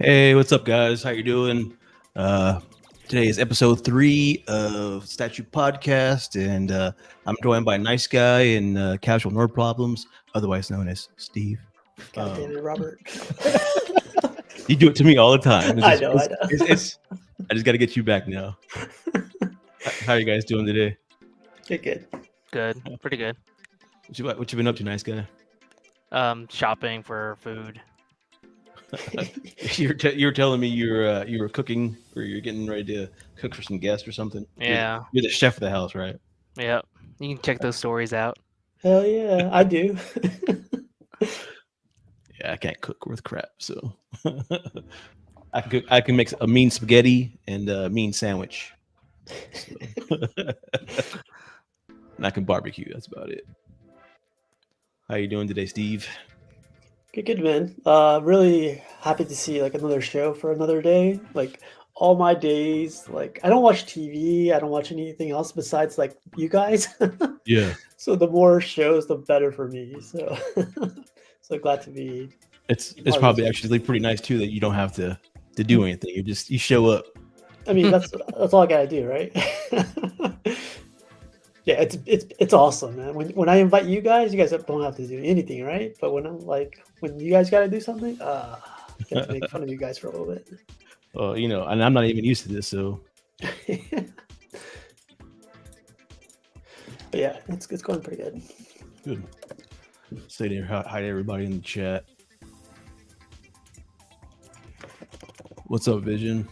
Hey, what's up, guys? How you doing? Today is episode 3 of Statue Podcast, and I'm joined by Nice Guy and Casual Nerd Problems, otherwise known as Steve. God damn it, Robert. You do it to me all the time. I know. I just got to get you back now. How are you guys doing today? Good. Good, pretty good. What you been up to, Nice Guy? Shopping for food. You're telling me you were cooking, or you're getting ready to cook for some guests or something. Yeah. You're the chef of the house, right? Yep. You can check those stories out. Hell yeah, I do. Yeah, I can't cook worth crap, so I can make a mean spaghetti and a mean sandwich. So. And I can barbecue. That's about it. How you doing today, Steve? Good, man. Really happy to see like another show for another day. Like all my days, like I don't watch TV. I don't watch anything else besides like you guys. Yeah. So the more shows, the better for me. So, so glad to be. It's probably actually pretty nice too that you don't have to do anything. You show up. I mean, that's all I gotta do, right? Yeah, it's awesome, man. When I invite you guys don't have to do anything, right? But when you guys gotta do something, I get to make fun of you guys for a little bit. Well, and I'm not even used to this, so. But yeah, it's going pretty good. Good. Say there, hi to everybody in the chat. What's up, Vision?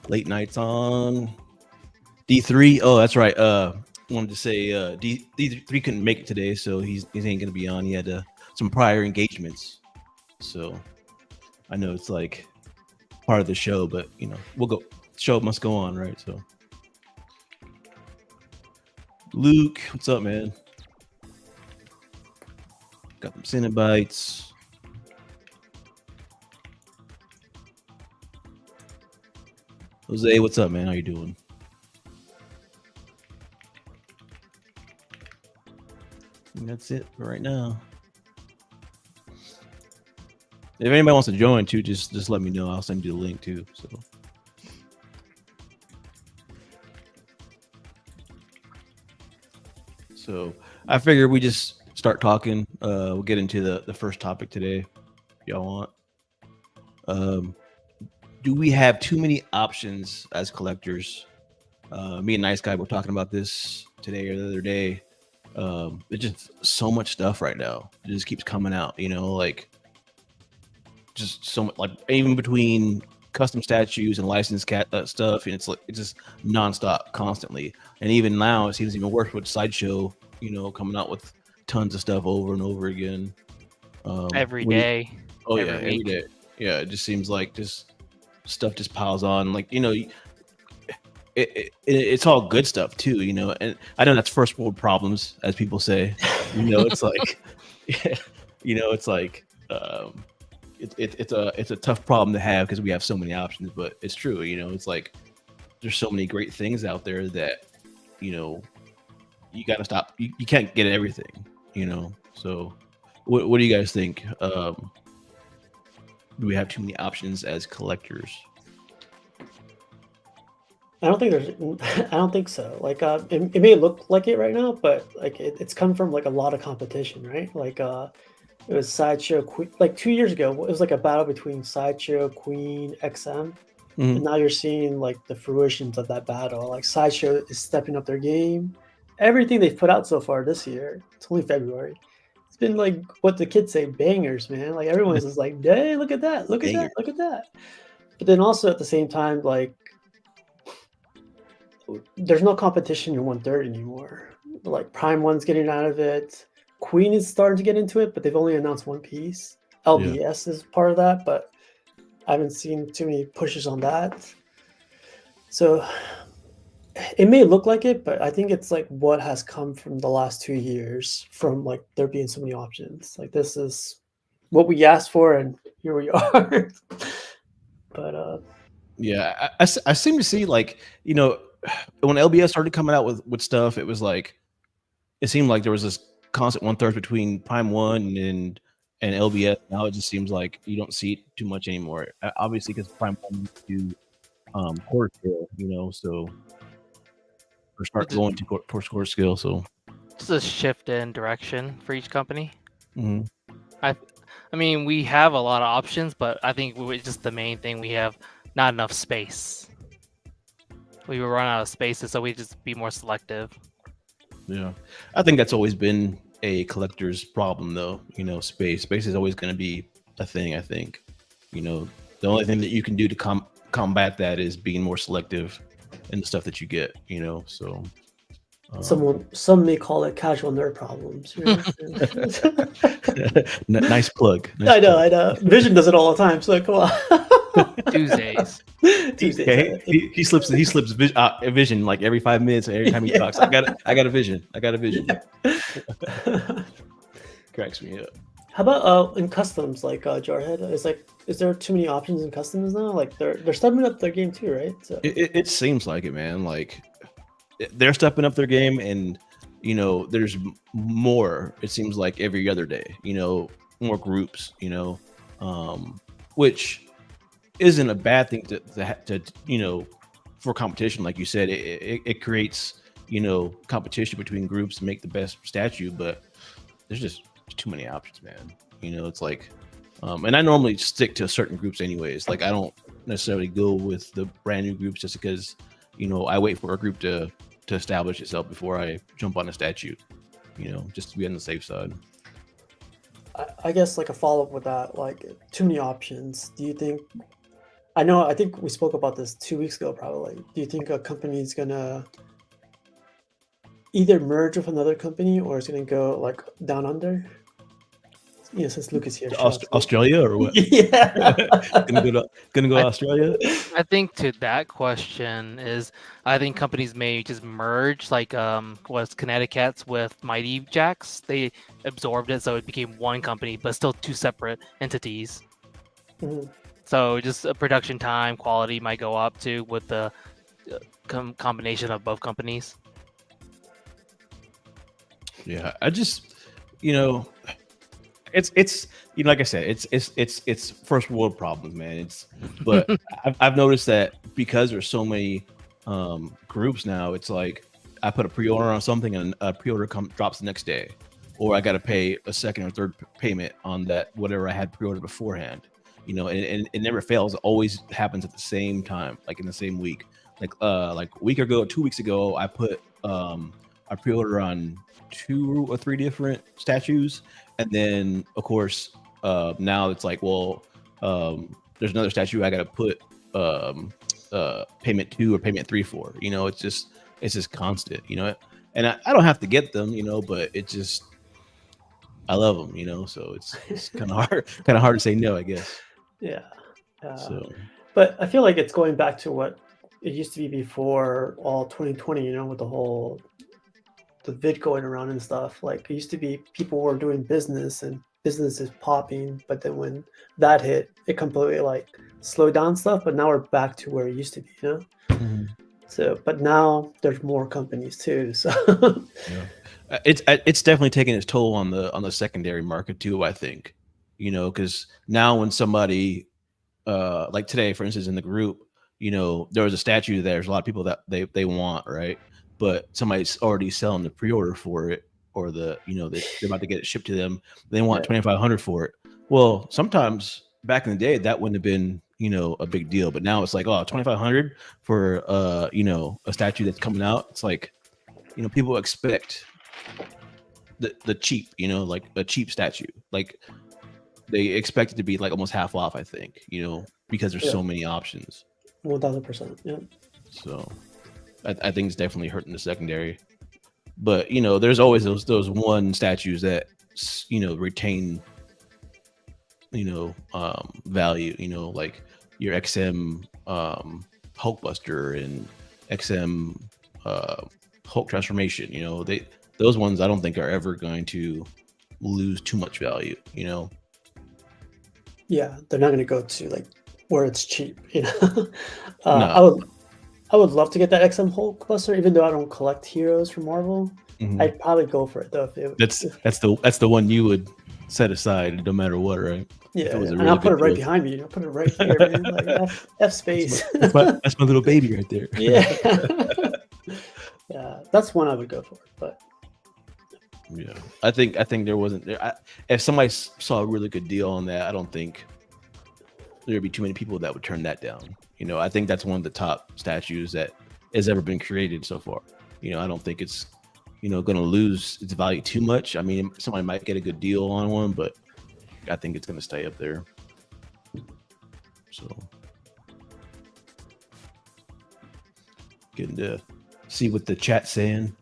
Late nights on D3. Oh, that's right. Wanted to say D3 couldn't make it today, so he ain't gonna be on. He had some prior engagements, so I know it's like part of the show, but we'll go. Show must go on, right? So, Luke, what's up, man? Got some Cinebites. Jose, what's up, man? How you doing? And that's it for right now. If anybody wants to join too, just let me know. I'll send you the link too. So I figure we just start talking. We'll get into the first topic today, if y'all want. Do we have too many options as collectors? Me and Nice Guy were talking about this today or the other day. It's just so much stuff right now. It just keeps coming out, like just so much, like even between custom statues and licensed stuff, and it's just nonstop, constantly. And even now, it seems even worse with Sideshow, coming out with tons of stuff over and over again. Every day. Every day. Yeah, it just seems like stuff just piles on. Like it's all good stuff too, and I know that's first world problems, as people say. It's like it's like it's a tough problem to have because we have so many options, but it's true. It's like there's so many great things out there that you gotta stop. You can't get everything. So what do you guys think? Do we have too many options as collectors? I don't think so. Like, it may look like it right now, but like it's come from like a lot of competition, right? Like, it was Sideshow Queen. Like 2 years ago, it was like a battle between Sideshow, Queen, XM, and now you're seeing like the fruitions of that battle. Like Sideshow is stepping up their game. Everything they've put out so far this year, it's only February. It's been like what the kids say, bangers, man. Like everyone's just like, hey, look at that, look at that, look at that. But then also at the same time, like there's no competition in 1/3 anymore. Like Prime One's getting out of it. Queen is starting to get into it, but they've only announced one piece. LBS is part of that, but I haven't seen too many pushes on that. So it may look like it, but I think it's like what has come from the last 2 years from like there being so many options. Like this is what we asked for, and here we are. But Yeah, I seem to see like when LBS started coming out with stuff, it was like it seemed like there was this constant 1/3 between Prime One and LBS. Now it just seems like you don't see it too much anymore. Obviously, because Prime One do quarter scale, so or start going to quarter scale. So Just a shift in direction for each company. mhm. I mean, we have a lot of options, but I think just the main thing, we have not enough space. We will run out of spaces, so we just be more selective. Yeah, I think that's always been a collector's problem, though. Space is always going to be a thing. I think, the only thing that you can do to combat that is being more selective in the stuff that you get. So some may call it casual nerd problems. Nice plug. I know. Vision does it all the time. So come on. Tuesdays. Okay. He slips Vision like every 5 minutes. Every time he talks, I got a Vision. Cracks me up. How about in customs, like Jarhead? Is there too many options in customs now? Like they're stepping up their game too, right? So it seems like it, man. Like they're stepping up their game, and there's more. It seems like every other day. More groups. Which isn't a bad thing to for competition. Like you said, it creates competition between groups to make the best statue, but there's just too many options, man. It's like and I normally stick to certain groups anyways. Like I don't necessarily go with the brand new groups just because I wait for a group to establish itself before I jump on a statue, just to be on the safe side. I guess like a follow-up with that, like too many options. Do you think? I think we spoke about this 2 weeks ago, probably. Do you think a company is gonna either merge with another company or is gonna go like down under? Since Luke is here. Australia or what? Yeah. gonna go to Australia? I think to that question is, I think companies may just merge, like was Connecticut's with Mighty Jacks. They absorbed it, so it became one company, but still two separate entities. Mhm. So just a production time, quality might go up too with the combination of both companies. Yeah, I just it's like I said, it's first world problems, man. But I've noticed that because there's so many groups now, it's like I put a pre-order on something and a pre-order drops the next day, or I got to pay a second or third payment on that whatever I had pre-ordered beforehand. And it never fails. It always happens at the same time, like in the same week. Like a week ago, 2 weeks ago, I put a pre-order on 2 or 3 different statues, and then of course now it's like, well, there's another statue I got to put payment 2 or payment 3 for. It's just constant. And I don't have to get them, but it just I love them, so it's kind of hard to say no, I guess. Yeah. So, but I feel like it's going back to what it used to be before all 2020, with the vid going around and stuff. Like it used to be people were doing business and business is popping, but then when that hit, it completely like slowed down stuff. But now we're back to where it used to be, mhm. So, but now there's more companies too. So Yeah. It's definitely taking its toll on the secondary market too, I think. Because now when somebody like today, for instance, in the group, there was a statue there's a lot of people that they want, right? But somebody's already selling the pre-order for it, or they're about to get it shipped to them. They want 2,500 for it. Well, sometimes back in the day that wouldn't have been a big deal, but now it's like, oh, 2,500 for a statue that's coming out. It's like people expect the cheap, like a cheap statue. Like they expect it to be like almost half off, I think, because there's so many options. 1,000%. Yeah. So I think it's definitely hurting the secondary. But you know, there's always those one statues that retain value. You know, like your XM Hulkbuster and XM Hulk transformation. You know, those ones I don't think are ever going to lose too much value. You know. Yeah, they're not going to go to like where it's cheap. You know, No. I would love to get that XM Hulkbuster, even though I don't collect heroes from Marvel. Mhm. I'd probably go for it though. That's the one you would set aside no matter what, right? Yeah, it was a and really I'll put it good right deal. behind me. You know, put it right here, man. Like F space. That's my little baby right there. Yeah, yeah, that's one I would go for. But Yeah, I think there wasn't there. If somebody saw a really good deal on that, I don't think there'd be too many people that would turn that down. You know, I think that's one of the top statues that has ever been created so far. You know, I don't think it's going to lose its value too much. I mean, somebody might get a good deal on one, but I think it's going to stay up there. So, getting to see what the chat's saying.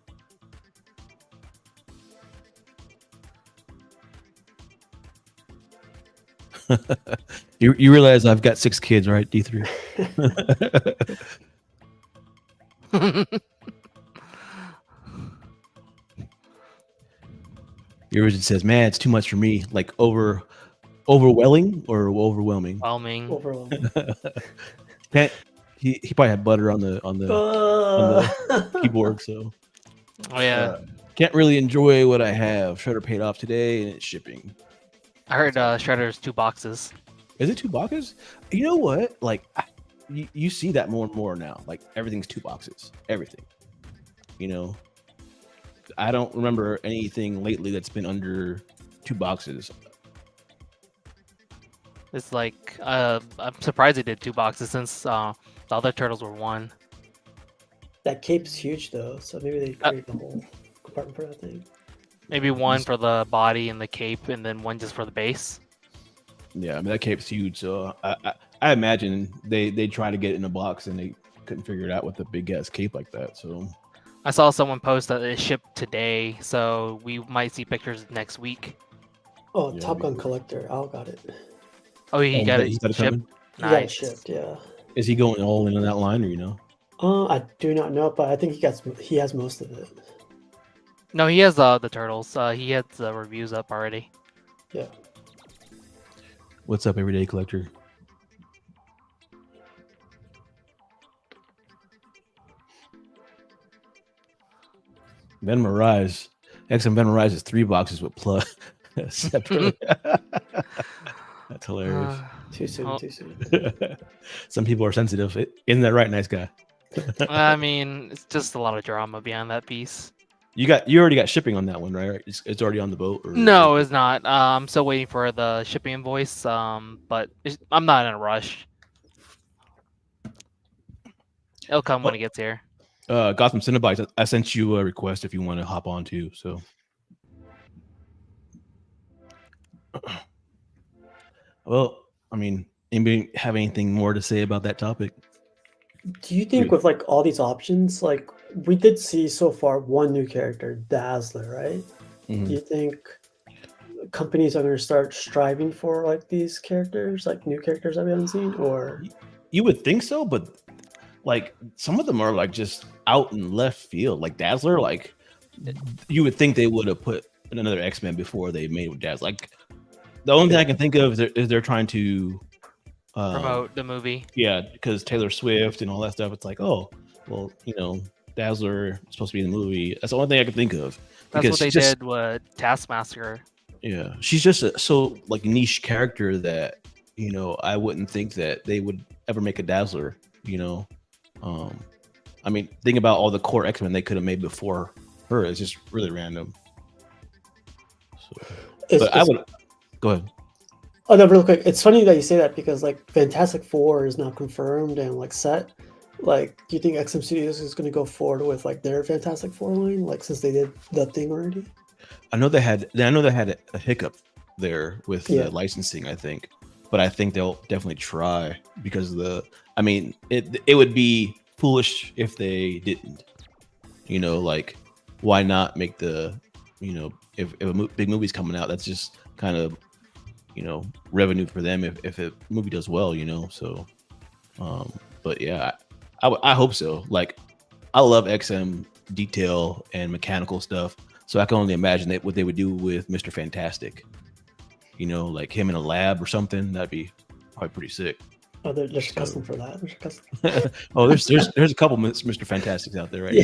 You realize I've got 6 kids, right, D3? Your original says, "Man, it's too much for me. Like overwhelming or overwhelming." Whelming. overwhelming. He probably had butter on the keyboard, so Oh yeah, can't really enjoy what I have. Shredder paid off today, and it's shipping. I heard Shredder's 2 boxes. Is it 2 boxes? You know what? Like, you see that more and more now. Like, everything's 2 boxes. Everything. You know, I don't remember anything lately that's been under 2 boxes. It's like I'm surprised they did 2 boxes since the other turtles were 1. That cape's huge though, so maybe they create the whole compartment for that thing. Maybe 1 for the body and the cape, and then 1 just for the base. Yeah, I mean that cape's huge, so I imagine they try to get it in a box and they couldn't figure it out with a big ass cape like that. So I saw someone post that it shipped today, so we might see pictures next week. Oh, Yeah, Top Gun maybe. Collector. I got it. Oh, he got it he's got it shipped. coming? He got it Nice. shipped. Yeah. Is he going all in on that line, or you know? I do not know, but I think he has most of it. No, he has the turtles. He has the reviews up already. Yeah. What's up, everyday collector? Venom Arise. XM Venom Arise is 3 boxes with plus separately. That's hilarious. Too soon. Oh. Too soon. Some people are sensitive. Isn't that right, nice guy? I mean, it's just a lot of drama behind that piece. You already got shipping on that one, right? It's already on the boat. Or No, it's not. I'm still waiting for the shipping invoice. But I'm not in a rush. It'll come when it gets here. Gotham Cinebites. I sent you a request if you want to hop on too. So, well, I mean, anybody have anything more to say about that topic? Do you think with like all these options, like we did see so far one new character, Dazzler, right? Mhm. Do you think companies are going to start striving for like these characters, like new characters that we haven't seen, or You would think so, but like some of them are like just out in left field. Like Dazzler, like you would think they would have put another X-Men before they made with Dazzler. Like the only thing I can think of is they're trying to Promote the movie. Yeah, because Taylor Swift and all that stuff. It's like, oh, well, Dazzler is supposed to be in the movie. That's the only thing I can think of. That's because what they she's just- did with Taskmaster. Yeah, she's just so like niche character that I wouldn't think that they would ever make a Dazzler. I mean, think about all the core X-Men they could have made before her. It's just really random. So, but I would go ahead. Oh no, real quick. It's funny that you say that because like Fantastic Four is now confirmed and like set. Like, do you think XM Studios is going to go forward with like their Fantastic Four line, like since they did the thing already? I know they had a hiccup there with Yeah. the licensing, I think, but I think they'll definitely try because it would be foolish if they didn't. You know, like why not make the, you know, if big movie's coming out, that's just kind of, you know, revenue for them if a movie does well, you know. So, but yeah, I hope so. Like, I love XM detail and mechanical stuff, so I can only imagine that what they would do with Mr. Fantastic. You know, like him in a lab or something. That'd be probably pretty sick. Oh, there's So- custom for that. There's custom. Oh, there's a couple Mr. Fantastics out there right now.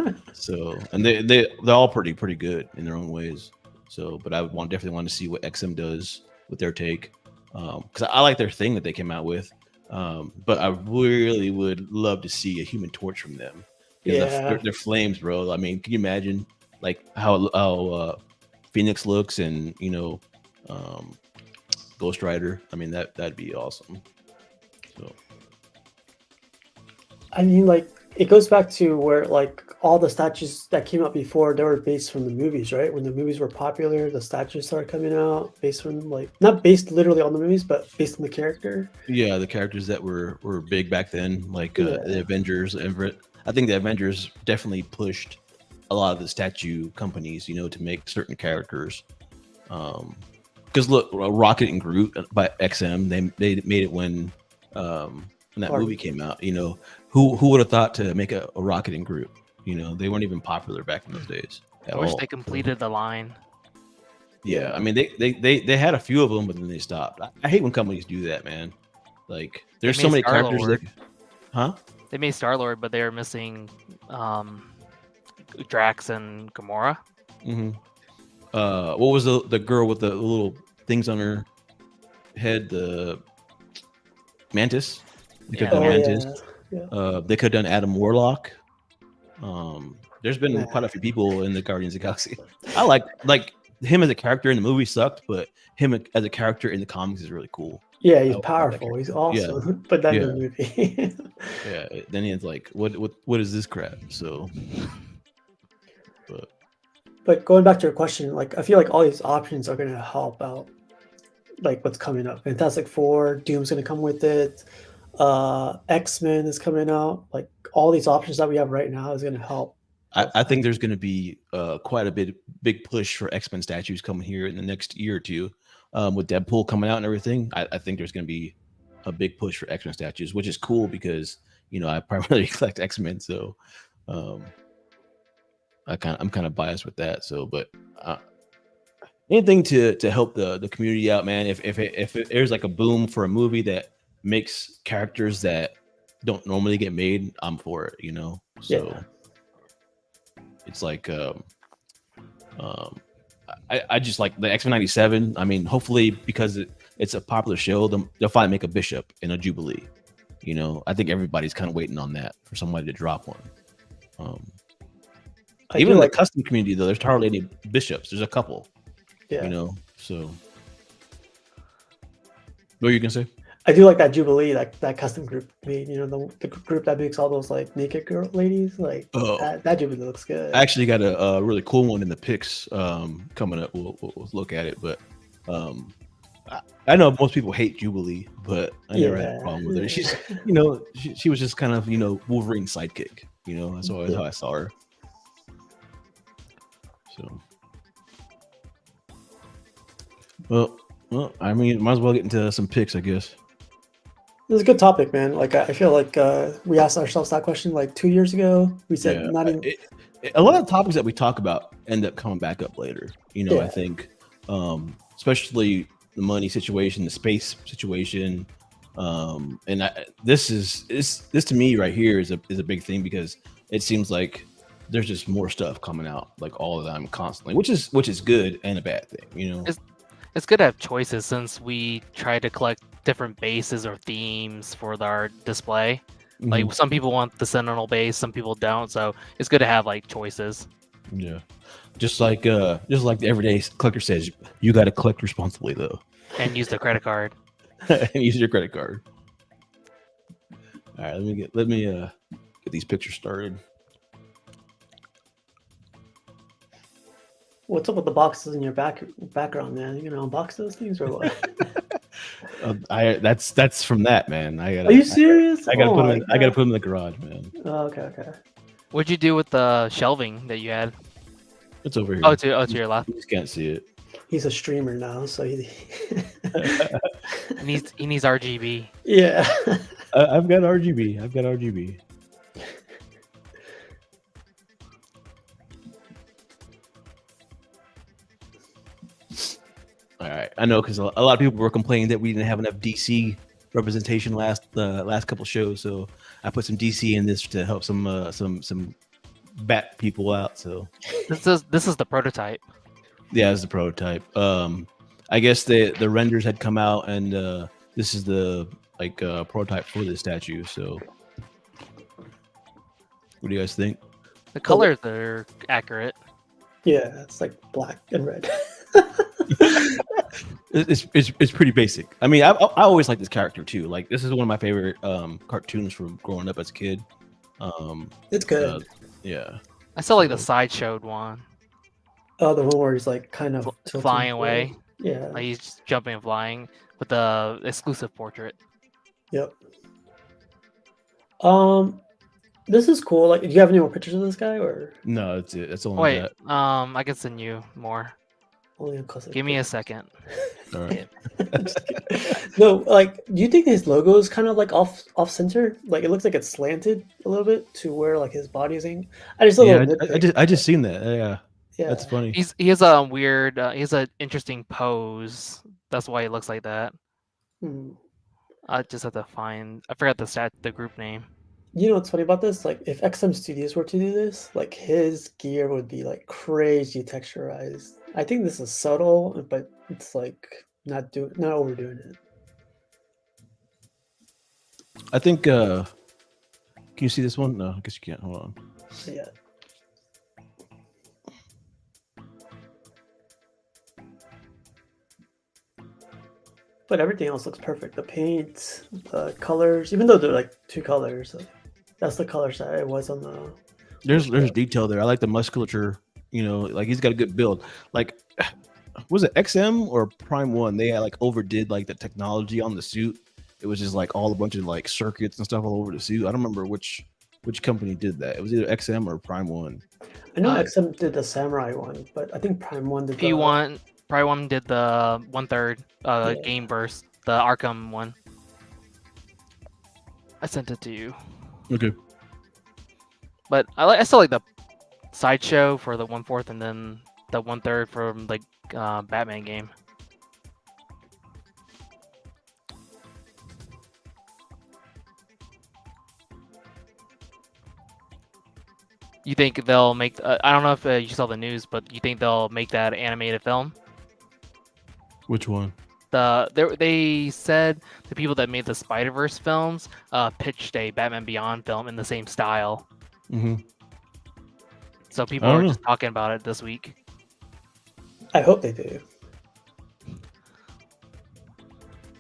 Yeah. So, and they're all pretty good in their own ways. So, but I would definitely want to see what XM does with their take, because I like their thing that they came out with. But I really would love to see a Human Torch from them. 'Cause Yeah. their flames, bro. I mean, can you imagine like how Phoenix looks, and you know, Ghost Rider? I mean, that'd be awesome. So. I mean, like, it goes back to where, like, all the statues that came out before, they were based from the movies, right? When the movies were popular, the statues started coming out based from, like, not based literally on the movies, but based on the character. Yeah, the characters that were big back then, like Yeah. the Avengers. I think the Avengers definitely pushed a lot of the statue companies, you know, to make certain characters. Because look, Rocket and Groot by XM, they made it when that Pardon. movie came out. You know, who would have thought to make a Rocket and Groot? You know, they weren't even popular back in those days at I wish all. they completed the line. Yeah, I mean they had a few of them, but then they stopped. I hate when companies do that, man. Like, there's They so made many characters that, Star-Lord. huh? They made Star Lord, but they were missing Drax and Gamora. Mm-hmm. What was the girl with the little things on her head? The Mantis. They could have Oh, done Yeah. Mantis. yeah. They could have done Adam Warlock. There's been Nah. quite a few people in the Guardians of the Galaxy. I like him as a character in the movie sucked, but him as a character in the comics is really cool. Yeah, he's I like that powerful. He's character. awesome. But then Yeah. the movie. Yeah. Then he's like, what is this crap? So, but But going back to your question, like, I feel like all these options are going to help out, like, what's coming up. Fantastic Four, Doom's going to come with it. X-Men is coming out. Like, all these options that we have right now is going to help. I think there's going to be quite a big push for X-Men statues coming here in the next year or two, with Deadpool coming out and everything. I think there's going to be a big push for X-Men statues, which is cool because, you know, I primarily collect X-Men, so I'm kind of biased with that. So, but anything to help the community out, man. If there's like a boom for a movie that makes characters that don't normally get made, I'm for it. You know, so. Yeah. It's like I just like the X-Men 97. I mean, hopefully because it's a popular show, they'll finally make a Bishop and a Jubilee. You know, I think everybody's kind of waiting on that for somebody to drop one. I Even do in like, the custom community, though, there's hardly any Bishops. There's a couple, yeah. you know. So, what are you gonna say? I do like that Jubilee, that custom group made. You know, the group that makes all those like naked girl ladies. Like Oh. that Jubilee looks good. I actually got a really cool one in the pics coming up. We'll look at it, but I know most people hate Jubilee, but I never had a problem with her. She's, you know, she was just kind of, you know, Wolverine sidekick. You know, that's always how I saw her. So, well, I mean, might as well get into some picks, I guess. It was a good topic, man. Like I feel like we asked ourselves that question like 2 years ago. We said Yeah, not even. a lot of topics that we talk about end up coming back up later. You know, Yeah. I think, especially the money situation, the space situation, and this to me right here is a big thing because it seems like there's just more stuff coming out like all the time constantly, which is good and a bad thing. You know, It's good to have choices since we try to collect different bases or themes for our display. Like some people want the Sentinel base, some people don't. So it's good to have like choices. yeah, just like the everyday collector says, you got to collect responsibly though. And use the credit card. And use your credit card. All right, let me get these pictures started. What's up with the boxes in your background, man? You gonna unbox those things or what? That's from that, man. Are you serious? I gotta Oh put him my in. I gotta God. put him in the garage, man. Oh, okay. What'd you do with the shelving that you had? It's over here. To your left. You just can't see it. He's a streamer now, so he. He needs RGB. Yeah. I've got RGB. All right, I know because a lot of people were complaining that we didn't have enough DC representation last couple shows, so I put some DC in this to help some bat people out. So This is the prototype. yeah, it's the prototype. I guess the renders had come out, and this is the prototype for the statue. So what do you guys think? The colors are accurate. Yeah, it's like black and red. It's pretty basic. I mean, I always like this character too. Like, this is one of my favorite cartoons from growing up as a kid. It's good. Yeah. I still like the sideshowed one, Oh, the one where he's like kind of tilting flying forward. away. Yeah. Like he's just jumping and flying with the exclusive portrait. Yep. This is cool. Like, do you have any more pictures of this guy, or No, that's it. That's only Wait, that. I can send you more. only on custom? Give me a second. All right. No, like, do you think his logo is kind of like off center? Like, it looks like it's slanted a little bit to where like his body is in. I just a Yeah, little nitpick. I just seen that. Yeah, Yeah. that's funny. He has a weird. He has an interesting pose. That's why he looks like that. Hmm. I just have to find. I forgot the group name. You know what's funny about this? Like, if XM Studios were to do this, like his gear would be like crazy texturized. I think this is subtle, but it's like not overdoing it. I think. Can you see this one? No, I guess you can't. Hold on. Yeah. But everything else looks perfect. The paint, the colors, even though they're like two colors, that's the colors that it was on the. There's detail there. I like the musculature. You know, like he's got a good build. Like, was it XM or Prime One? They like overdid like the technology on the suit. It was just like all a bunch of like circuits and stuff all over the suit. I don't remember which company did that. It was either XM or Prime One. I know XM did the samurai one, but I think Prime One did P1, Prime One did the 1/3 Yeah. game burst, the Arkham one. I sent it to you, Okay. but I still like the sideshow for the 1/4 and then the 1/3 from like Batman game. You think they'll make? I don't know if you saw the news, but you think they'll make that animated film? Which one? They said the people that made the Spider-Verse films pitched a Batman Beyond film in the same style. Mm-hmm. So people I are don't know. just talking about it this week. I hope they do.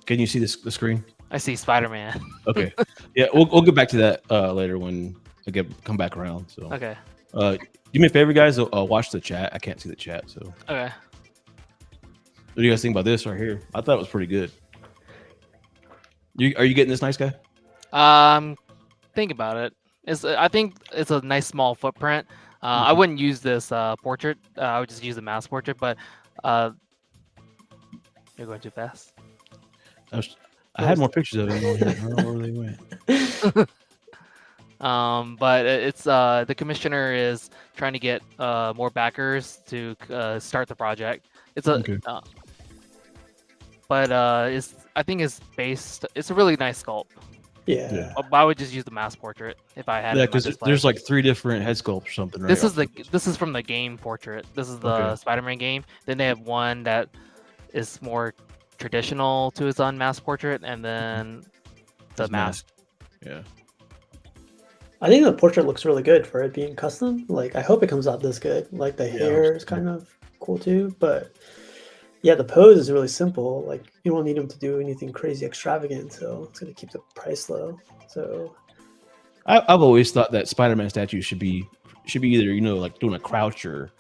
Can you see this the screen? I see Spider-Man. Okay. Yeah, we'll get back to that later when I come back around. So, Okay. do me a favor, guys. Watch the chat. I can't see the chat. So, Okay. what do you guys think about this right here? I thought it was pretty good. Are you getting this, nice guy? Think about it. I think it's a nice small footprint. I wouldn't use this portrait. I would just use the mass portrait. But you're going too fast. I had more pictures of him on here. I don't know where they went. But it's the commissioner is trying to get more backers to start the project. It's a, Okay. But I think it's a really nice sculpt. Yeah. Yeah. I would just use the mass portrait if I had. Yeah, it in my because display. there's like 3 different head sculpts or something, right? This is from the game portrait. This is the Okay. Spider-Man game. Then they have one that is more traditional to his own mass portrait, and then the His mask. Yeah. I think the portrait looks really good for it being custom. Like, I hope it comes out this good. Like, the Yeah, hair is kind of cool too. But yeah, the pose is really simple. Like, you don't need him to do anything crazy extravagant, so it's gonna keep the price low. So I've always thought that Spider-Man statues should be either like doing a crouch or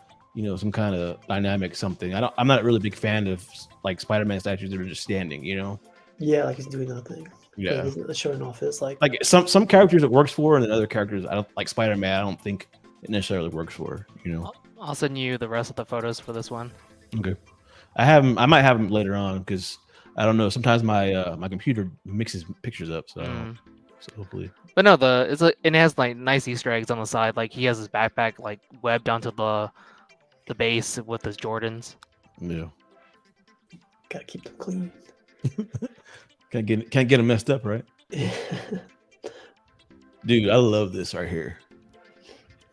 some kind of dynamic something. I'm not really a big fan of like Spider-Man statues that are just standing. Yeah, like he's doing nothing. Yeah. He's not showing off his like. Like some characters it works for, and then other characters I don't like. Spider-Man, I don't think it necessarily works for. You know. I'll send you the rest of the photos for this one. Okay. I might have them later on because I don't know. Sometimes my my computer mixes pictures up, so so hopefully. But no, it has like nice Easter eggs on the side. Like he has his backpack like webbed onto the base with his Jordans. Yeah. Gotta keep them clean. Can't get them messed up, right? Dude, I love this right here.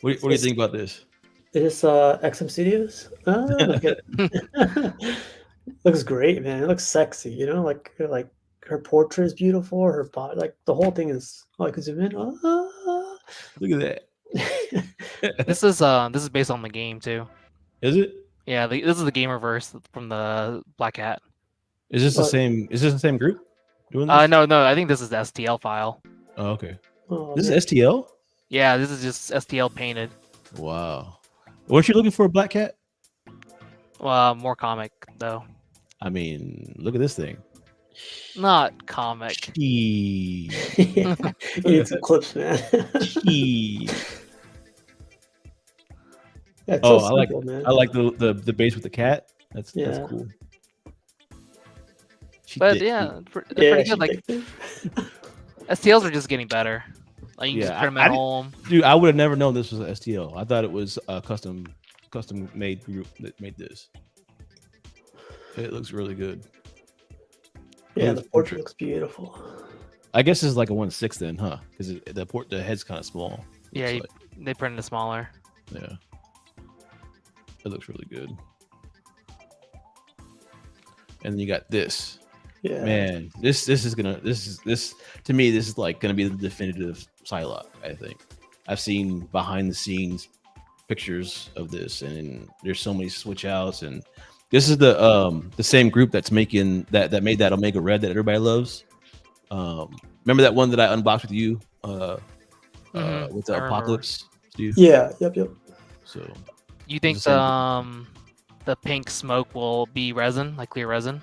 What do you think about this? It is XM Studios. Looks great, man. It looks sexy. You know, like her portrait is beautiful. Her body, like the whole thing is. Oh, I can zoom in. Look at that. This is based on the game too. Is it? Yeah, this is the Gamerverse from the Black Hat. Is this the What? same? Is this the same group doing this? No, I think this is the STL file. Oh, okay. Oh, This man. is STL. Yeah, this is just STL painted. Wow. Weren't you looking for a Black Cat? More comic though. I mean, look at this thing. Not comic. Gee. You need some clips, man. Gee. Yeah, it's Oh, so simple, man. I like the base with the cat. That's Yeah. cool. She But thick, yeah, too. they're pretty she good. Like did. STLs are just getting better. Like you Yeah, just put them I at didn't- home. Dude, I would have never known this was an STL. I thought it was a custom made group that made this. It looks really good. Yeah, Look the at portrait looks beautiful. I guess it's like a 1/6 then, huh? Because the head's kind of small. Yeah, Looks they printed it smaller. like. Yeah. It looks really good. And then you got this. Yeah, Man, this to me, this is like gonna be the definitive Psylocke, I think. I've seen behind the scenes pictures of this, and there's so many switch outs, and this is the same group that's making that made that Omega Red that everybody loves. Remember that one that I unboxed with you with I the remember. Apocalypse, Steve? Yeah, yep. So You think the the pink smoke will be resin, like clear resin?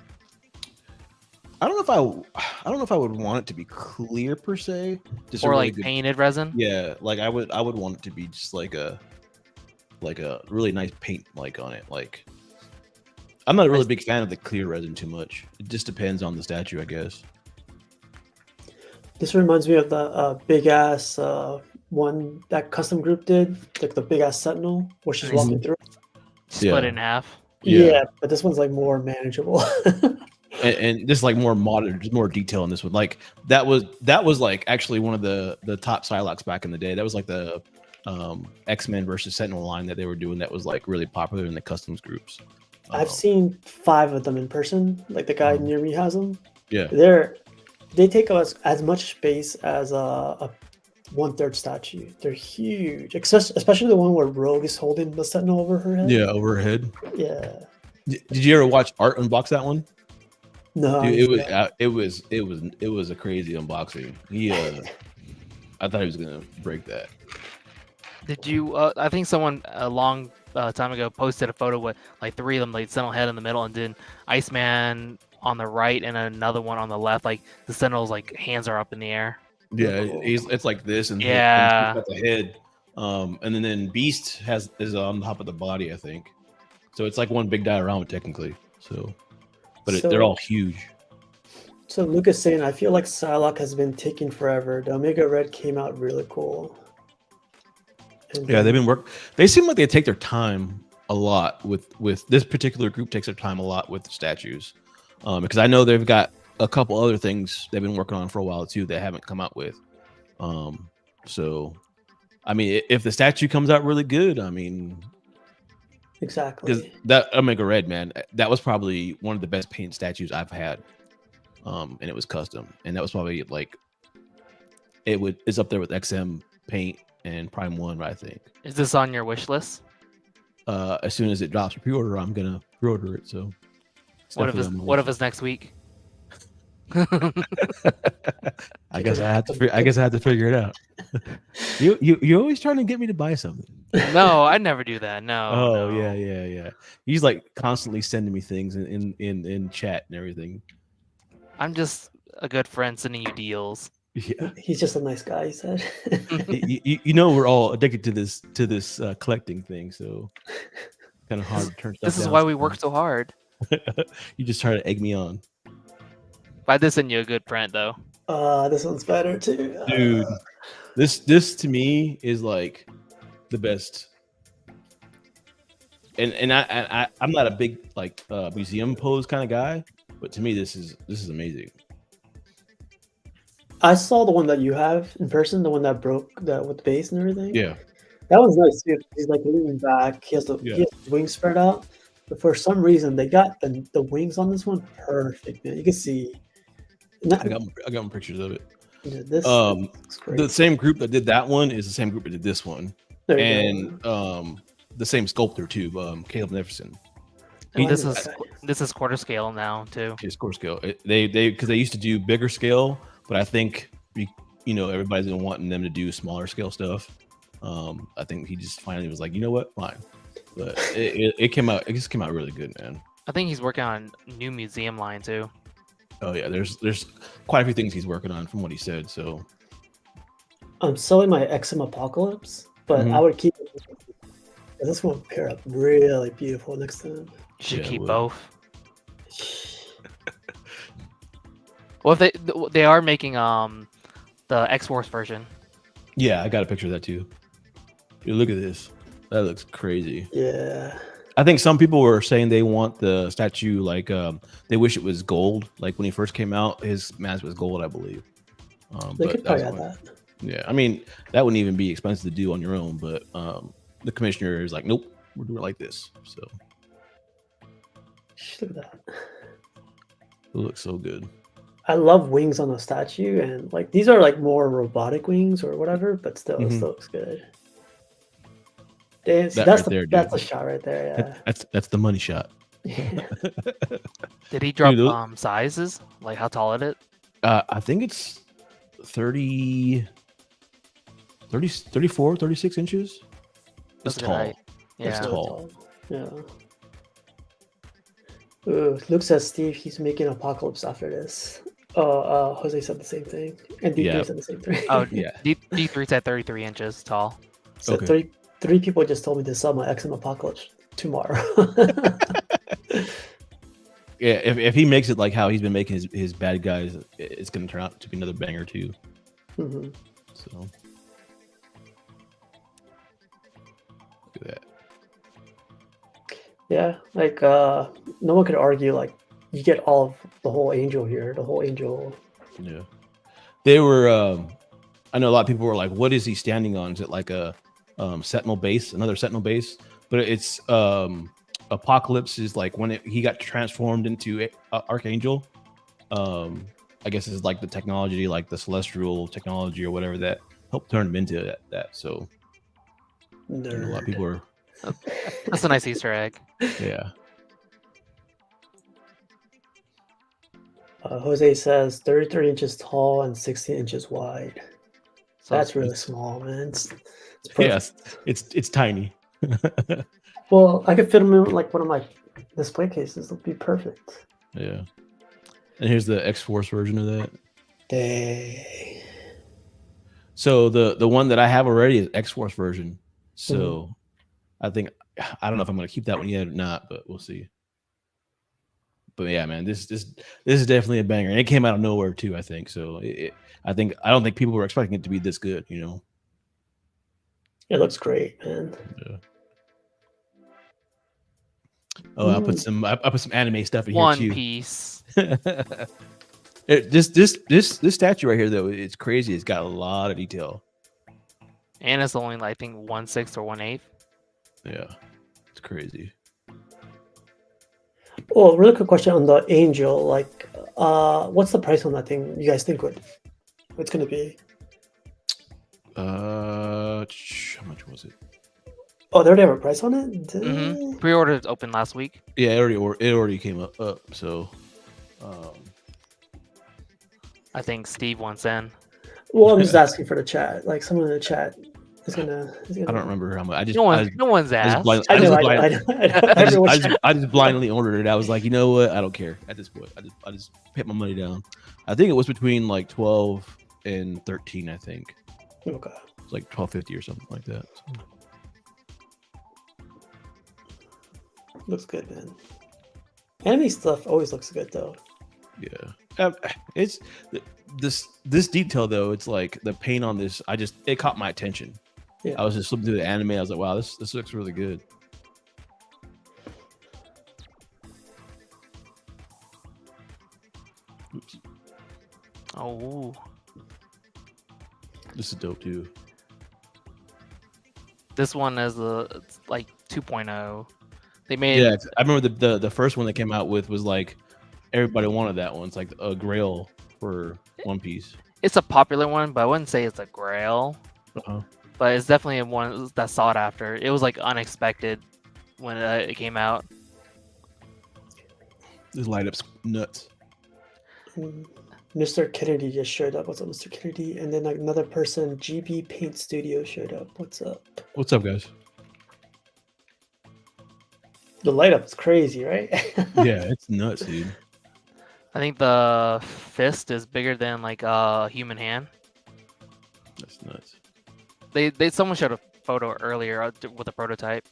I don't know if I would want it to be clear per se, just a Or really like good- painted resin? Yeah, like I would want it to be just like a really nice paint like on it. Like I'm not a really big fan of the clear resin too much. It just depends on the statue, I guess. This reminds me of the big ass one that custom group did, like the big ass Sentinel, where she's Nice. walking through. Split Yeah. it in half. Yeah. Yeah, but this one's like more manageable. And just like more modern, just more detail in this one. Like that was like actually one of the top Psylocks back in the day. That was like the X-Men versus Sentinel line that they were doing that was like really popular in the customs groups. I've seen 5 of them in person. Like the guy near me has them. Yeah. They take up as much space as a 1/3 statue. They're huge, especially the one where Rogue is holding the Sentinel over her head. Yeah, overhead. Yeah. Did you ever watch Art unbox that one? No. Dude, it was a crazy unboxing. He I thought he was gonna break that. Did you? I think someone a long time ago posted a photo with like 3 of them, like Sentinel head in the middle, and then Iceman on the right and another one on the left. Like the Sentinel's like hands are up in the air. Yeah, it's like this, and Yeah. and he's got the head, and then Beast is on top of the body, I think. So it's like one big diorama technically. So, but they're all huge. So Lucas saying, I feel like Psylocke has been taking forever. The Omega Red came out really cool. And Yeah, they've been They seem like they take their time a lot with this particular group. Takes their time a lot with the statues, because I know they've got a couple other things they've been working on for a while too. They haven't come out with. So, I mean, if the statue comes out really good, I mean, because exactly. that Omega Red, man, that was probably one of the best paint statues I've had. And it was custom, and that was probably like it's up there with XM paint and Prime 1, I think. Is this on your wish list? As soon as it drops for pre-order, I'm gonna pre-order it. So What if it's next week? I guess I have to figure it out. you always trying to get me to buy something. No, I never do that. No. Oh no. yeah. He's like constantly sending me things in chat and everything. I'm just a good friend sending you deals. Yeah. He's just a nice guy. He said. You know we're all addicted to this collecting thing, so kind of hard to turn stuff This is down why we work so hard. sometimes. You just try to egg me on, But I did send you a good print though. This one's better too. dude. This to me is like the best. And I'm not a big like museum pose kind of guy, but to me this is amazing. I saw the one that you have in person, the one that broke that with the base and everything. Yeah, That one's nice too. He's like leaning back. He has Yeah. he has his wings spread out. But for some reason, they got the wings on this one perfect, man. You can see. I got my pictures of it. This looks great. The same group that did that one is the same group that did this one, There you and go. the same sculptor too, Caleb Neferson. Oh, This okay. is quarter scale now too. His core scale. They because they used to do bigger scale, but I think everybody's been wanting them to do smaller scale stuff. I think he just finally was like, you know what, fine. But it came out. It just came out really good, man. I think he's working on a new museum line too. Oh yeah, there's quite a few things he's working on from what he said. So I'm selling my XM Apocalypse, but Mhm. I would keep it. This one would pair up really beautiful next to him. You should Yeah, keep well. both. Well, if they are making the X Force version. yeah, I got a picture of that too. Dude, look at this. That looks crazy. Yeah. I think some people were saying they want the statue like they wish it was gold. Like when he first came out, his mask was gold, I believe. They but could that's probably add why- that. Yeah, I mean that wouldn't even be expensive to do on your own, but the commissioner is like, nope, we're doing it like this. So Look at that. it looks so good. I love wings on a statue, and like these are like more robotic wings or whatever, but still, it Mhm. still looks good. Damn, see, That that's right there, that's dude. a shot right there. That's the money shot. Yeah. Did he drop those- sizes? Like how tall it is? I think it's 30, 34, 36 inches. That's That's a good tall. height. That's Yeah. tall. Yeah. Ooh, Luke says Steve, he's making Apocalypse after this. Jose said the same thing, and D3 Yeah. said the same thing. Oh, Yeah. D3's at 33 inches tall. So Okay. three people just told me to sell my XM Apocalypse tomorrow. Yeah, if he makes it like how he's been making his bad guys, it's gonna turn out to be another banger too. Mhm. So look at that. Yeah, like no one could argue like you get all of the whole angel here, the whole angel. Yeah, they were. I know a lot of people were like, "What is he standing on? Is it like a Sentinel base, another Sentinel base?" But it's Apocalypse is like when he got transformed into Archangel. I guess it's like the technology, like the celestial technology or whatever that helped turn him into that. So I know a lot of Nerd. people are, That's a nice Easter egg. yeah. Jose says 33 inches tall and 16 inches wide. So That's really it's- small, man. It's perfect. Yes, it's tiny. Well, I could fit them in like one of my display cases. It'll be perfect. Yeah. And here's the X-Force version of that. Dang. So the one that I have already is X-Force version. So I think I don't know if I'm gonna keep that one yet or not, but we'll see. But yeah, man, this is definitely a banger, and it came out of nowhere too. I think so. I don't think people were expecting it to be this good. You know. It looks great, man. Yeah. Oh, I put some anime stuff in One here too. Piece. This statue right here though, it's crazy. It's got a lot of detail. And it's only, I think, 1/6 or 1/8. Mm-hmm. Yeah, it's crazy. Well, really quick question on the angel. Like, what's the price on that thing? You guys think what's gonna be? How much was it? Oh, they already have a price on it. Mm-hmm. Pre-order opened last week. Yeah, it already came up. So, I think Steve wants in. Well, I'm just asking for the chat. Like, someone in the chat He's gonna. I don't remember how much. I just, No one's I just, asked. blind, I I know. just, I know. blind, I know. I know. I just, Everyone I just, I just blindly ordered it. I was like, you know what? I don't care at this point. I just hit my money down. I think it was between like 12 and 13. I think Okay. it's like 12.50 or something like that. So, Looks good, man. Anime stuff always looks good though. yeah, it's this detail though. It's like the paint on this. It caught my attention. Yeah. I was just flipping through the anime. I was like, wow, this looks really good. Oops. Oh, This is dope too. this one is it's like 2.0. They made Yeah, I remember the first one that came out with was like everybody wanted that one. It's like a grail for One Piece. it's a popular one, but I wouldn't say it's a grail. Uh-huh. But it's definitely one that's sought after. It was like unexpected when it came out. This light up's nuts. Mr. Kennedy just showed up. What's up, Mr. Kennedy? And then another person, GB Paint Studio, showed up. What's up? What's up, guys? The light up is crazy, right? Yeah, it's nuts, dude. I think the fist is bigger than like a human hand. That's nuts. Someone showed a photo earlier with a prototype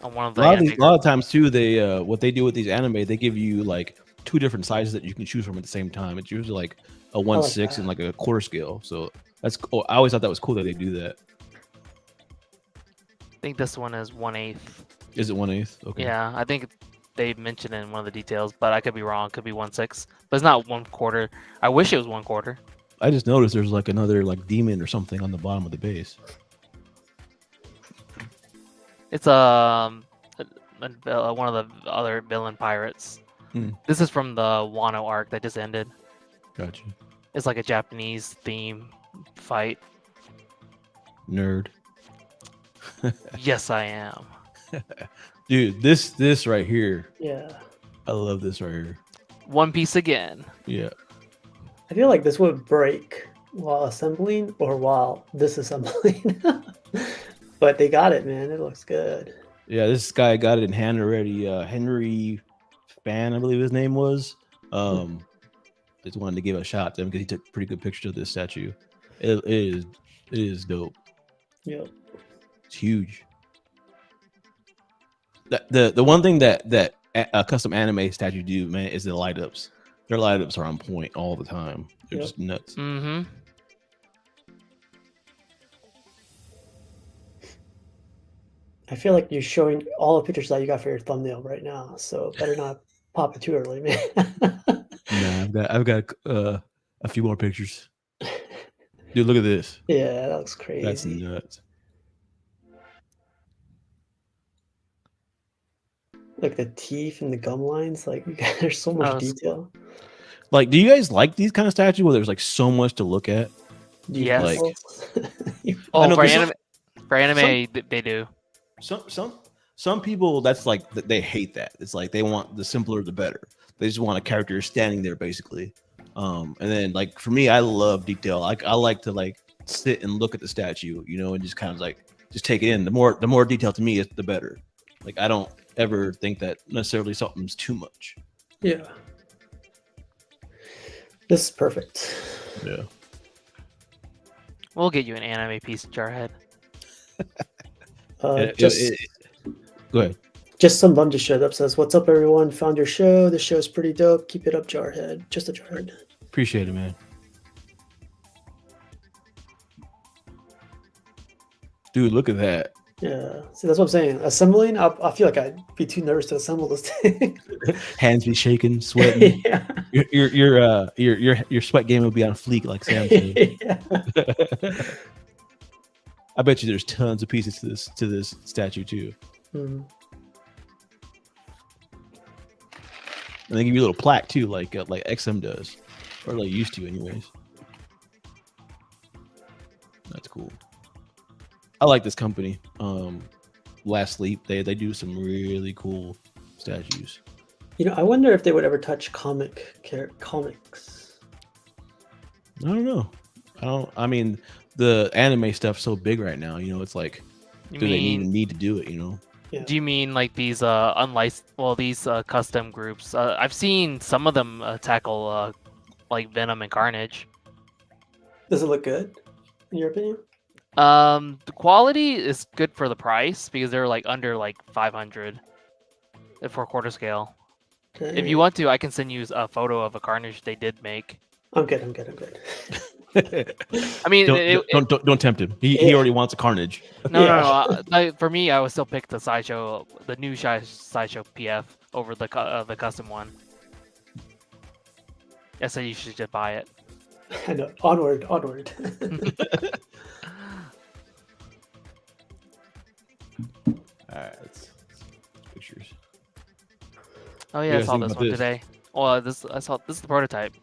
on one of A the lot anime of times too, they what they do with these anime, they give you like two different sizes that you can choose from at the same time. It's usually like a 1/6 and like a quarter scale. So that's cool. I always thought that was cool that they do that. I think this one is 1/8. Is it 1/8? Okay. Yeah, I think they mentioned it in one of the details, but I could be wrong. Could be 1/6, but it's not 1/4. I wish it was 1/4. I just noticed there's like another like demon or something on the bottom of the base. It's one of the other villain pirates. Hmm. This is from the Wano arc that just ended. Gotcha. It's like a Japanese theme fight. Nerd. Yes, I am. Dude, this right here. Yeah. I love this right here. One Piece again. Yeah. I feel like this would break while assembling or while disassembling. But they got it, man. It looks good. Yeah, this guy got it in hand already. Henry Fan, I believe his name was. Just wanted to give a shout to him because he took pretty good pictures of this statue. It is dope. Yep. It's huge. The one thing that custom anime statue do, man, is the light ups. Their light ups are on point all the time. They're Yep. just nuts. Mm-hmm. I feel like you're showing all the pictures that you got for your thumbnail right now, so better not pop it too early, man. Nah, I've got a few more pictures. Dude, look at this. Yeah, that looks crazy. That's nuts. Like the teeth and the gum lines, like there's so much Oh, detail. Like, do you guys like these kind of statues where there's like so much to look at? Yes. Like- I Oh, know, for 'cause anime, they do. Some people, that's like they hate that. It's like they want the simpler the better. They just want a character standing there basically. And then like for me, I love detail. Like I like to like sit and look at the statue, you know, and just kind of like just take it in. The more detail to me is the better. Like I don't ever think that necessarily something's too much. Yeah. This is perfect. Yeah. We'll get you an anime piece, Jarhead. Go ahead. Just some bum just showed up, says, "What's up, everyone? Found your show. The show's pretty dope. Keep it up, Jarhead." Just a Jarhead. Appreciate it, man. Dude, look at that. Yeah. See, that's what I'm saying. Assembling, I feel like I'd be too nervous to assemble this thing. Hands be shaking, sweating. Yeah. Your sweat game will be on fleek, like Sam said. Yeah. I bet you there's tons of pieces to this statue too. Mhm. And they give you a little plaque too, like XM does, or like used to, anyways. That's cool. I like this company. Last Sleep, they do some really cool statues. You know, I wonder if they would ever touch comics. I don't know. I mean, the anime stuff so big right now. You know, it's like, You do they mean even need to do it? You know, Do you mean like these unlicensed? Well, these custom groups. I've seen some of them tackle like Venom and Carnage. Does it look good, in your opinion? The quality is good for the price because they're like under like 500 for quarter scale. If you want to, I can send you a photo of a Carnage they did make. I'm good. I'm good. I'm good. I mean, don't tempt him. He Yeah. already wants a Carnage. no, Yeah. like, for me, I would still pick the Sideshow, the new Sideshow PF over the custom one. I said you should just buy it. I know. Onward. Onward. All right, let's pictures. Oh You yeah, I guys saw think this about one this? today. Well, this is the prototype.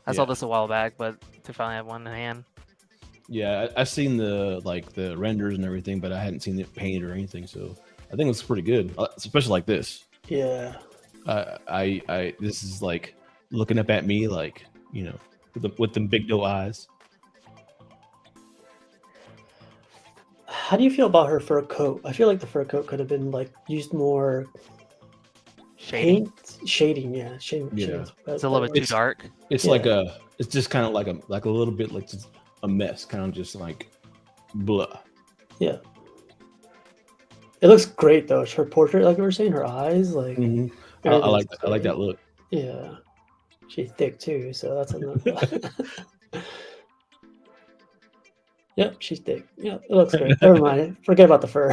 I saw Yeah. this a while back, but to finally have one in hand. Yeah, I've seen the renders and everything, but I hadn't seen it painted or anything. So I think it's pretty good, especially like this. Yeah. I this is like looking up at me, like, you know, with them big doe eyes. How do you feel about her fur coat? I feel like the fur coat could have been like used more Shading. shading. Yeah, shading. Yeah. It's a little bit too It's- dark. It's Yeah. like it's just kind of like a little bit like just a mess, kind of just like blah. Yeah. It looks great though. Her portrait, like we were saying, her eyes, like I everything's like great. that look. Yeah. She's thick too, so that's another. Yep, she's thick. Yeah, it looks great. Never mind. Forget about the fur.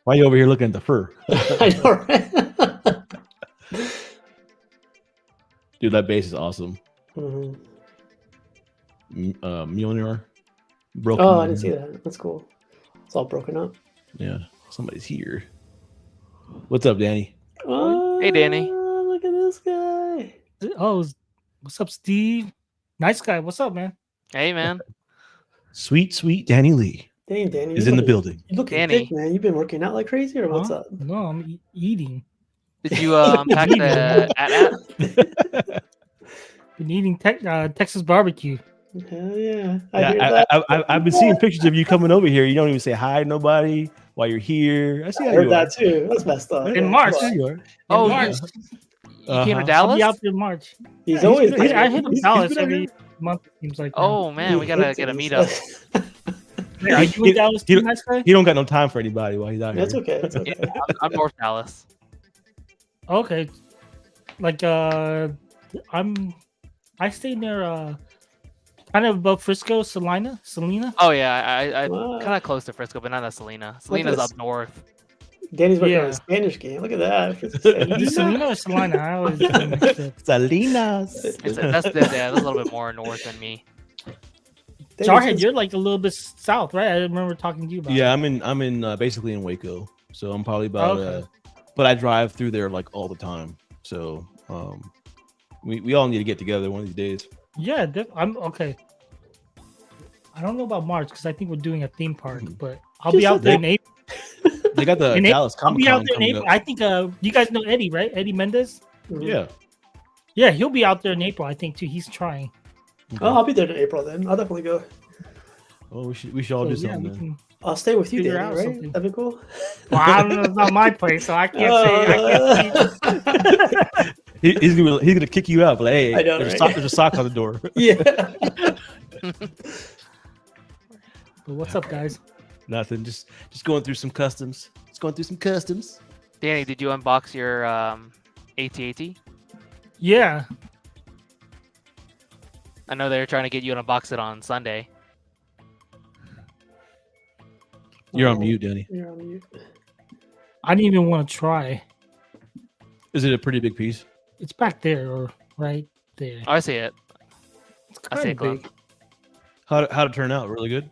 Why are you over here looking at the fur? I know, right? Dude, that base is awesome. Mhm. Mjolnir. Broken. Oh, I didn't see that. That's cool. It's all broken up. Yeah, somebody's here. What's up, Danny? Oh, Hey, Danny. look at this guy. Oh, what's up, Steve? Nice guy. What's up, man? Hey man, Sweet Danny Lee Dang, Danny. is you in the looking- building. You looking Danny. thick, man. You've been working out like crazy, or what's Huh? up? No, I'm eating. did you unpack the at? Been eating Texas barbecue. Hell yeah. I hear Yeah, that. I've been seeing pictures of you coming over here. You don't even say hi to nobody while you're here. I see I how heard you that are. too. That's messed up. In March. There you are. Oh, In you- March. You came to Uh-huh. I'll Dallas? be out there in March. He's always I hit he's Dallas been out every here. month. It seems like. now. Oh man, we gotta get a meetup. Hey, are you in Dallas he- too, nice guy? He don't got no time for anybody while he's out That's here. okay. That's okay. I'm North Dallas. Okay. Like I stay near kind of above Frisco, Salina. Oh yeah, I'm Wow. kind of close to Frisco, but not at Salina. Salina's this. up north. Danny's working on Yeah. a Spanish game. Look at that. Is it Salina or Salina? I always get mixed up. Salinas. That's a little bit more north than me. Jarhead, you're like a little bit south, right? I remember talking to you about. Yeah, I'm in basically in Waco, so I'm probably about. Okay. But I drive through there like all the time, so we all need to get together one of these days. Yeah, I'm okay. I don't know about March because I think we're doing a theme park, but I'll be Just out there in April. They got the In Dallas I'll Comic be out Con there in coming April. up. I think you guys know Eddie, right? Eddie Mendez. Yeah. Yeah, he'll be out there in April. I think too. He's trying. Oh, I'll be there in April then. I'll definitely go. Oh, we should all do So, yeah, something we then. can. I'll stay with you, Figure Danny, out right? something. That'd be cool. Well, I don't know. It's not my place, so I can't say. He's gonna kick you out. But like, hey, I know, there's, right? there's a sock on the door. Yeah. But what's up, guys? Nothing. Just going through some customs. Just going through some customs. Danny, did you unbox your AT-AT? Yeah, I know they're trying to get you to unbox it on Sunday. You're on Oh, mute, Danny. You're on mute. I didn't even want to try. Is it a pretty big piece? It's back there or right there. Oh, I see it. It's I see kind it, of Glenn. big. How'd it turn out? Really good.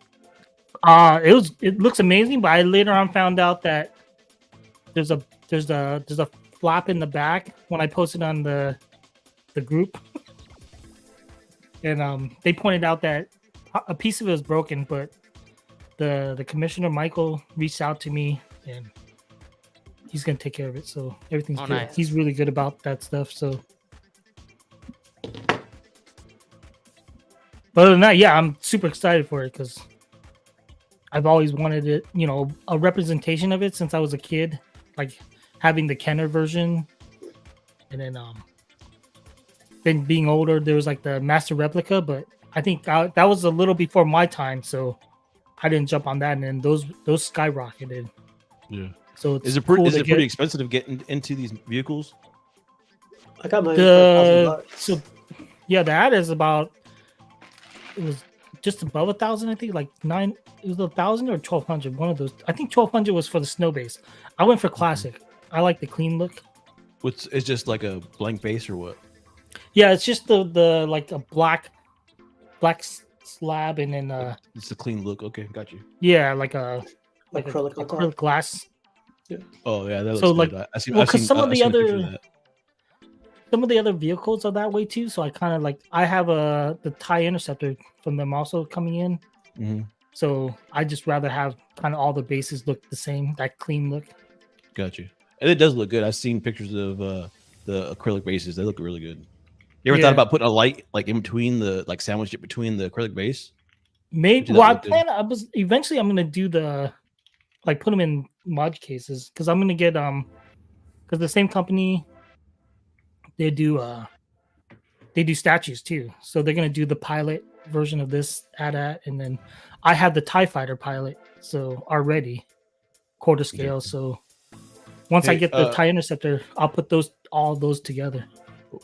It looks amazing, but I later on found out that there's a flap in the back when I posted on the group. And they pointed out that a piece of it was broken, but the commissioner Michael reached out to me and he's gonna take care of it. So everything's Oh, good. nice. He's really good about that stuff. So, other than that, yeah, I'm super excited for it because I've always wanted it, a representation of it since I was a kid, like having the Kenner version, and then being older, there was like the Master Replica, but I think that was a little before my time, so I didn't jump on that, and then those skyrocketed. Yeah. So it's Is it cool to pretty get expensive to get into these vehicles? I got mine for $1,000. so yeah, the ad is about, it was just above 1,000, I think, like nine. It was 1,000 or 1,200. One of those. I think 1,200 was for the snow base. I went for classic. I like the clean look. It's just like a blank base or what? Yeah, it's just the like a black slab, and then It's a clean look. Okay, got you. yeah, like a Acrylic on top. acrylic glass. Oh yeah, that looks So, good. like, I see. well, I've 'cause seen, some of I've the seen a picture other- of that. Some of the other vehicles are that way too. So I kind of like, I have the TIE Interceptor from them also coming in. Mhm. So I just rather have kind of all the bases look the same, that clean look. Got you. And it does look good. I've seen pictures of the acrylic bases. They look really good. You ever thought Yeah. about putting a light like in between like sandwiched it between the acrylic base? Maybe. Do that Well, look good? I was eventually I'm gonna do like put them in mod cases because I'm gonna get because the same company, they do statues too. So they're gonna do the pilot version of this AT-AT, and then I have the TIE Fighter pilot, so already quarter scale. So once I Hey, get the TIE Interceptor, I'll put all those together.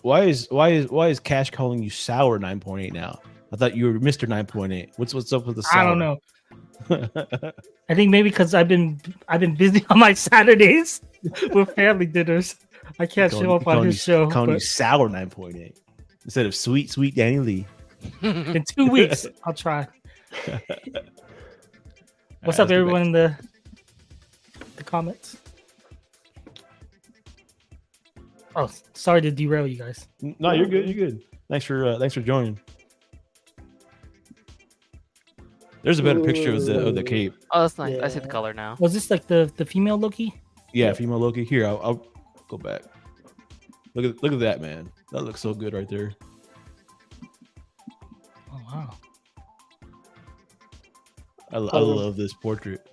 Why is Cash calling you Sour 9.8 now? I thought you were Mr. 9.8. What's up with the sour? I don't know. I think maybe because I've been busy on my Saturdays with family dinners. I can't show up on his show. Calling you But Sour 9.8 instead of sweet Danny Lee. in 2 weeks, I'll try. What's up, everyone in the comments? Oh, sorry to derail you guys. No, you're good. You're good. Thanks for joining. There's a better picture of the cape. Oh, that's nice. I see the Yeah. color now. Was this like the female Loki? Yeah, female Loki. Here, I'll go back. Look at that, man. That looks so good right there. Oh wow. I love this portrait.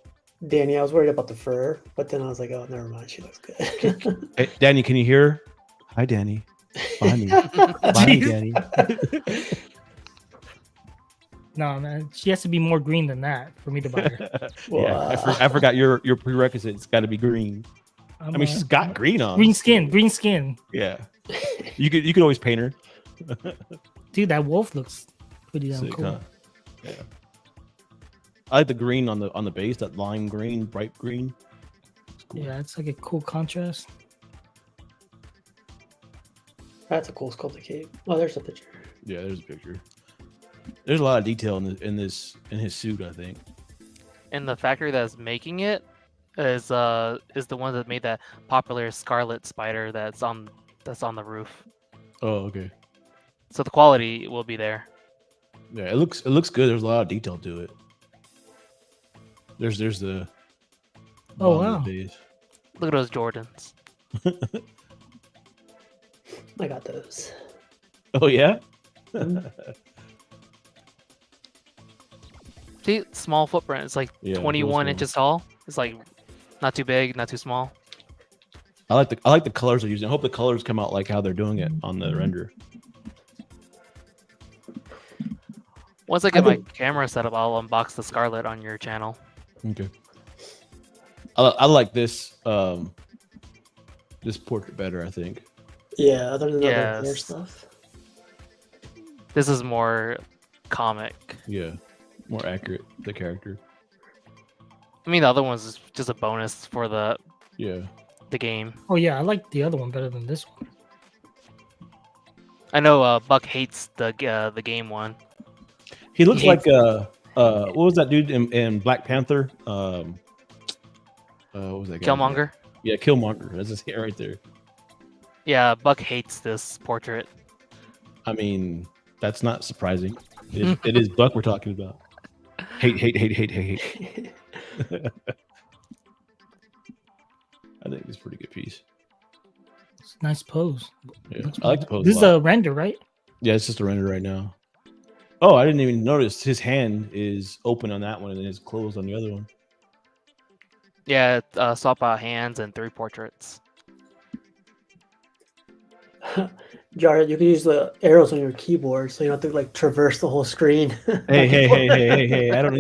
Danny, I was worried about the fur, but then I was like, oh, never mind. She looks good. Hey, Danny, can you hear her? Hi, Danny. Behind me. Behind me, Danny. No, man, she has to be more green than that for me to buy her. Yeah, I forgot your prerequisite. It's got to be green. I mean, she's got green on. green skin. Yeah. You could always paint her. Dude, that wolf looks pretty damn Sick, cool. huh? Yeah. I like the green on the base, that lime green, bright green. It's cool. Yeah, it's like a cool contrast. That's a cool sculpted cape. Oh, there's a picture. Yeah, there's a picture. There's a lot of detail in his suit, I think. And the factory that's making it is the one that made that popular Scarlet Spider that's on the roof. Oh, okay. So the quality will be there. Yeah, it looks good. There's a lot of detail to it. There's the Oh, bottom of wow. the base. Look at those Jordans. I got those. Oh yeah. See, small footprint. It's like Yeah, real 21 small. inches tall. It's like not too big, not too small. I like the colors they're using. I hope the colors come out like how they're doing it on the render. Once I get my camera set up, I'll unbox the Scarlet on your channel. Okay. I like this this portrait better, I think. Yeah, other than the other Yes. stuff. This is more comic. Yeah. More accurate, the character. I mean, the other one's is just a bonus for the Yeah. game. Oh yeah, I like the other one better than this one. I know Buck hates the game one. He looks He like what was that dude in Black Panther? What was that guy? Killmonger. Yeah, Killmonger. That's his hair right there. Yeah, Buck hates this portrait. I mean, that's not surprising. It is Buck we're talking about. Hate. I think it's a pretty good piece. It's a nice pose. Yeah, Looks I like the pose. This a is lot. a render, right? Yeah, it's just a render right now. Oh, I didn't even notice his hand is open on that one and it's closed on the other one. Yeah, swap out hands and 3 portraits. Jared, you can use the arrows on your keyboard, so you don't have to like traverse the whole screen. Hey! I don't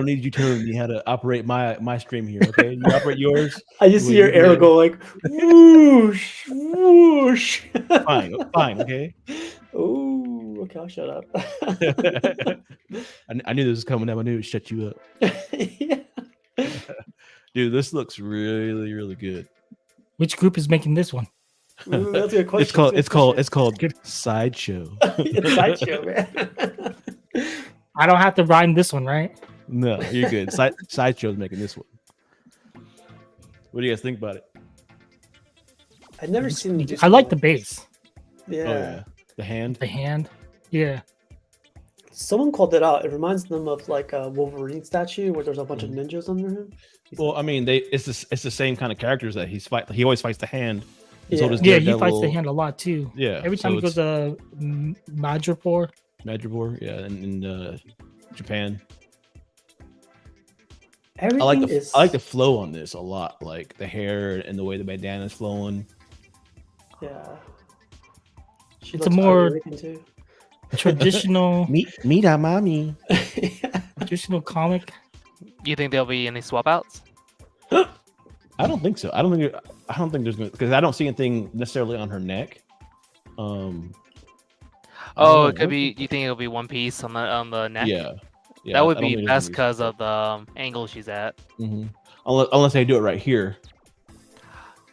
need you telling me how to operate my stream here. Okay, you operate yours. I just see Wait, your arrow go like whoosh, whoosh. Fine. Okay. Ooh, okay, I'll shut up. I knew this was coming up. I knew it would shut you up, Yeah. dude. This looks really, really good. Which group is making this one? Ooh, that's a good question. It's called Sideshow. It's Sideshow, man. I don't have to rhyme this one, right? No, you're good. Sideshow's making this one. What do you guys think about it? I've never seen. I like the base, Yeah. Oh yeah, the hand. the hand. Yeah, Someone called it out. It reminds them of like a Wolverine statue where there's a bunch of ninjas under him. Well, I mean, it's the same kind of characters that he's fight. He always fights the hand. And Yeah. does yeah. He Daredevil. fights the hand a lot too. Yeah. Every time he goes to Madripoor. Madripoor, yeah, in Japan. Everything I like the is. flow on this a lot. Like the hair and the way the bandana's flowing. Yeah. She It's looks a more- Puerto Rican, too. Traditional, Meet our mommy. traditional comic. You think there'll be any swap outs? I don't think so. I don't think there's because I don't see anything necessarily on her neck. I don't Oh, know. it could be. You think it'll be one piece on the neck? Yeah. That would I don't be think best there's because of the angle she's at. gonna be- unless they do it right here.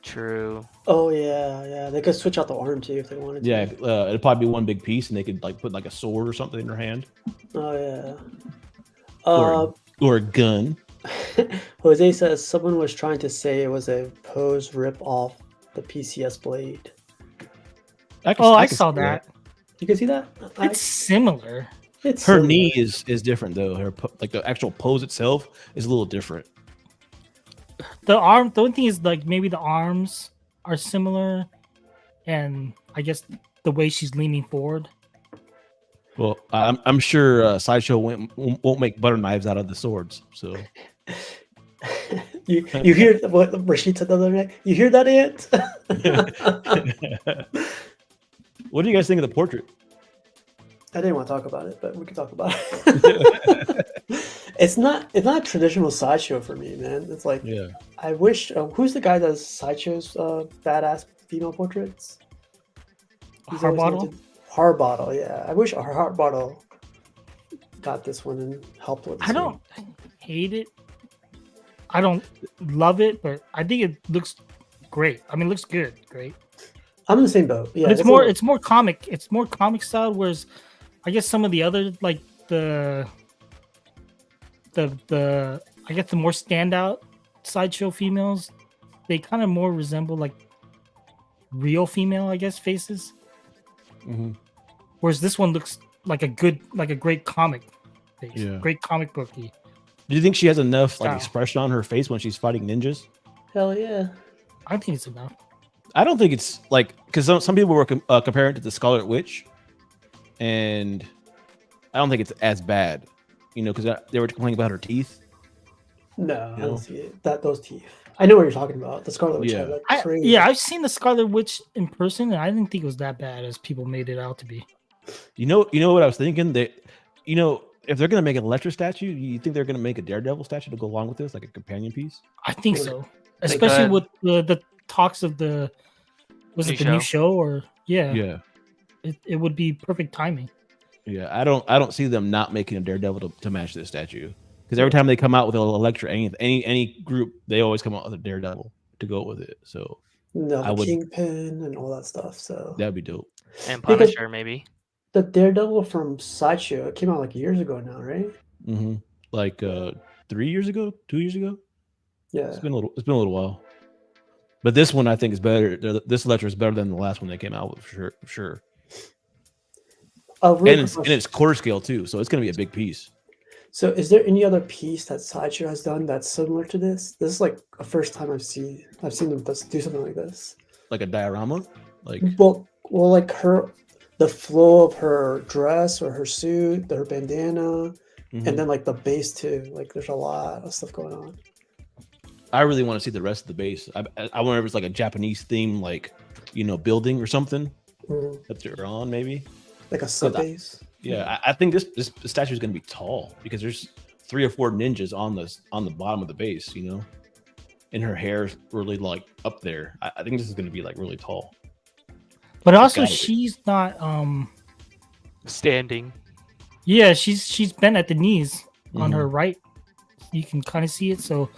True. Oh, yeah. They could switch out the arm, too, if they wanted to. Yeah, it'd probably be one big piece, and they could like put like a sword or something in her hand Oh, yeah. or a gun. Jose says someone was trying to say it was a pose rip off the PCS blade. I I can saw see that. You can see that? It's similar. It's Her similar. knee is different though. Like the actual pose itself is a little different. The arm. The only thing is like maybe the arms are similar, and I guess the way she's leaning forward. Well, I'm sure Sideshow won't make butter knives out of the swords. So you hear what Rashid said the other day? You hear that, Ant? what do you guys think of the portrait? I didn't want to talk about it, but we can talk about it. It's not a traditional sideshow for me, man. It's like Yeah. I wish. Who's the guy that does sideshows? Badass female portraits. He's always Harbottle? wanted- Harbottle, yeah. I wish our Harbottle got this one and helped with. This I don't hate it. I don't love it, but I think it looks great. I mean, it looks good, great. I'm in the same boat. Yeah, But it's more comic. It's more comic style. Whereas, I guess some of the other like the I guess the more standout sideshow females, they kind of more resemble like real female, I guess, faces. Mm-hmm. Whereas this one looks like a great comic face, Yeah. great comic booky. Do you think she has enough like Style. expression on her face when she's fighting ninjas? Hell yeah. I think it's enough. I don't think it's like because some people were comparing it to the Scarlet Witch, and I don't think it's as bad, because they were complaining about her teeth. No, I know? don't see it. Those teeth. I know what you're talking about. The Scarlet Witch. Yeah. had, like, crazy- Yeah, I've seen the Scarlet Witch in person, and I didn't think it was that bad as people made it out to be. You know what I was thinking? That if they're gonna make an Elektra statue, you think they're gonna make a Daredevil statue to go along with this, like a companion piece? I think Yeah. so, especially could. with the talks of the new show or Yeah. it would be perfect timing. Yeah, I don't see them not making a Daredevil to match this statue, because every time they come out with an Elektra, any group, they always come out with a Daredevil to go with it. So No, I the would- Kingpin and all that stuff. So that'd be dope. And Because- Punisher, maybe. the Daredevil from Sideshow, it came out like years ago now, right? Mm-hmm. Like 3 years ago, 2 years ago. Yeah. It's been a little while. But this one I think is better. This Elektra is better than the last one they came out with for sure. Real And it's quick question. quarter scale too, so it's gonna be a big piece. So, is there any other piece that Sideshow has done that's similar to this? This is like a first time I've seen them do something like this. Like a diorama. Like Well, like the flow of her dress or her suit, her bandana, Mhm. and then like the base too. Like there's a lot of stuff going on. I really want to see the rest of the base. I wonder if it's like a Japanese theme, like building or something Mhm. that they're on, maybe. Like a sub base. Yeah, I think this statue is going to be tall because there's 3 or 4 ninjas on the bottom of the base, and her hair's really like up there. I think this is going to be like really tall. But also, gotta be. she's not. Standing. Yeah, she's bent at the knees on Mhm. her right. You can kind of see it, so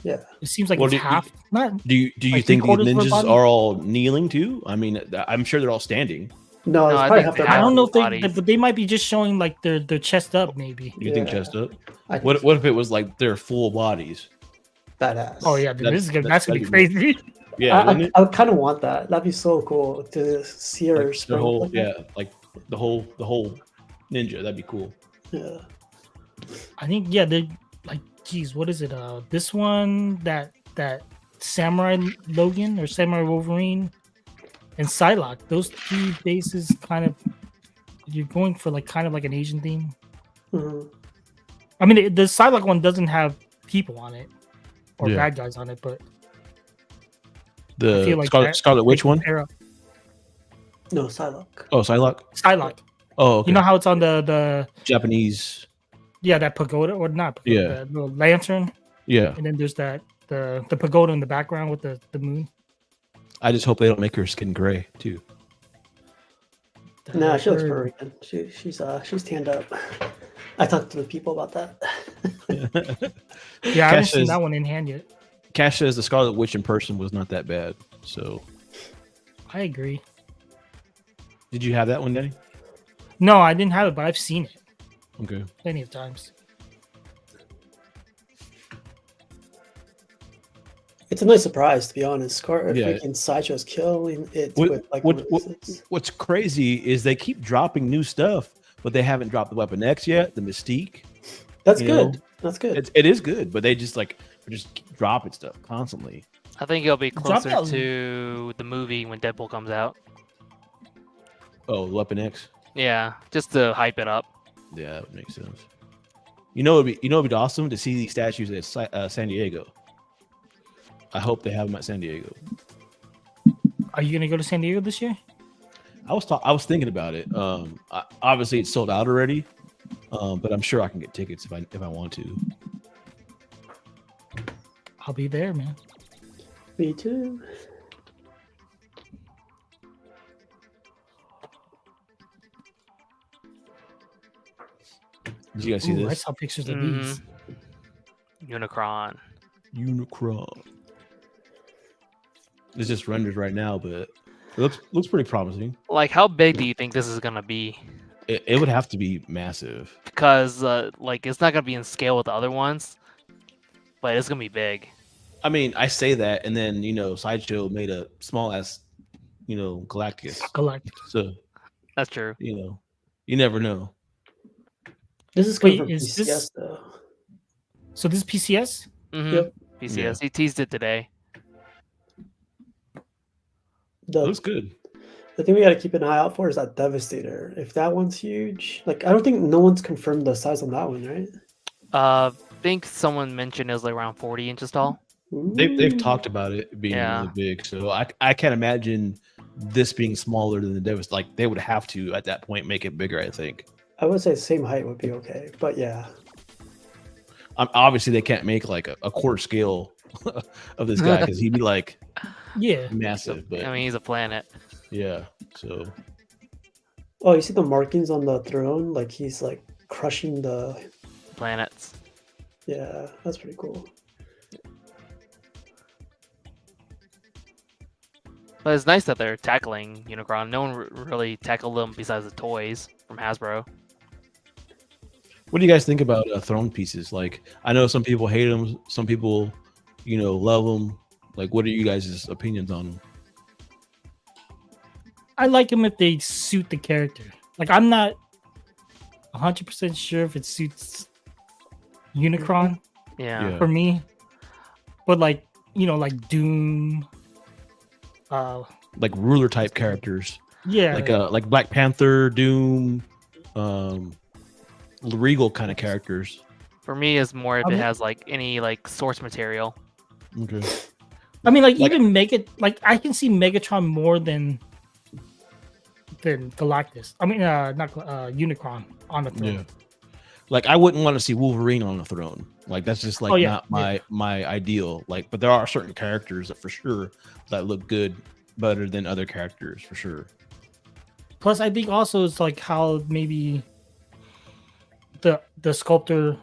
Yeah. it seems like Well, it's do you- half. Not Do you Like think these 3/4 of her ninjas body? are all kneeling too? I mean, I'm sure they're all standing. No, No, it's I probably think half they their have I don't know if bodies. but they might be just showing like their chest up, maybe. You think Yeah. chest up? I think What if it was like their full bodies? badass. Oh yeah, dude, That's- that's gonna be that'd crazy. Yeah, wouldn't it? I kind of want that. That'd be so cool to see her Like the spring whole, like that. yeah, like the whole ninja. That'd be cool. Yeah. I think they're like, geez, what is it? This one that Samurai Logan or Samurai Wolverine and Psylocke. Those 3 bases kind of you're going for like kind of like an Asian theme. Mhm. I mean, the Psylocke one doesn't have people on it or Yeah. bad guys on it, but The feel like Scarlet, that- Scarlet Witch one? era. No, Psylocke. Oh, Psylocke. Psylocke. Oh, okay. You know how it's on the Japanese. that pagoda or not? Pagoda, Yeah. the little lantern, Yeah. and then there's that the pagoda in the background with the moon. I just hope they don't make her skin gray too. No, she looks Her- Puerto Rican. She's tanned up. I talked to the people about that. Yeah, I haven't Cash seen says- that one in hand yet. Cash says the Scarlet Witch in person was not that bad. So, I agree. did you have that one, Danny? No, I didn't have it, but I've seen it Okay. plenty of times. It's a nice surprise, to be honest. Yeah. Freaking Sideshow's killing it What- with like what- releases. What's crazy is they keep dropping new stuff, but they haven't dropped the Weapon X yet, the Mystique. That's you good. know, That's good. It is good, but they just keep dropping stuff constantly. I think it'll be Drop closer out- to the movie when Deadpool comes out. Oh, the Weapon X. Yeah, just to hype it up. Yeah, that would make sense. It'd be awesome to see these statues at San Diego. I hope they have them at San Diego. Are you gonna go to San Diego this year? I was thinking about it. Obviously it's sold out already, but I'm sure I can get tickets if I want to. I'll be there, man. Me too. Did you guys see Ooh, I this? saw pictures of Mhm. these. Unicron. Unicron. It's just renders right now, but it looks pretty promising. Like, how big do you think this is gonna be? It would have to be massive. Because like it's not gonna be in scale with the other ones, but it's gonna be big. I mean, I say that, and then Sideshow made a small ass, Galactus. Galactic. So That's true. you never know. This is coming Wait, from is PCS this- though. So this is PCS? Mm-hmm. Yep. PCS. He teased it today. It The looks good. the thing we got to keep an eye out for is that Devastator. If that one's huge, like I don't think no one's confirmed the size on that one, right? I think someone mentioned it was like around 40 inches tall. They've Ooh. talked about it being Yeah. really big, so I can't imagine this being smaller than the Devas. Like they would have to at that point make it bigger. I think. I would say same height would be okay, but yeah, Obviously, they can't make like a quarter scale of this guy because he'd be like Yeah. massive. But I mean, he's a planet. yeah, so oh, you see the markings on the throne? Like he's like crushing the. Planets. Yeah, that's pretty cool. But it's nice that they're tackling Unicron. No one really tackled them besides the toys from Hasbro. what do you guys think about throne pieces? Like, I know some people hate them, some people, love them. Like, what are you guys' opinions on them? I like them if they suit the character. Like I'm not 100% sure if it suits Unicron Yeah. Yeah. for me, but like like Doom. Like ruler type characters. Yeah, like Black Panther, Doom, Regal kind of characters. For me, is more if I it mean- has like any like source material. Okay. I mean, like Like- even I can see Megatron more than Galactus. I mean, not Unicron on the throne. Yeah. Like I wouldn't want to see Wolverine on the throne. Like that's just like Oh, yeah, not my ideal. Like, but there are certain characters that for sure that look good better than other characters for sure. Plus, I think also it's like how maybe the sculptor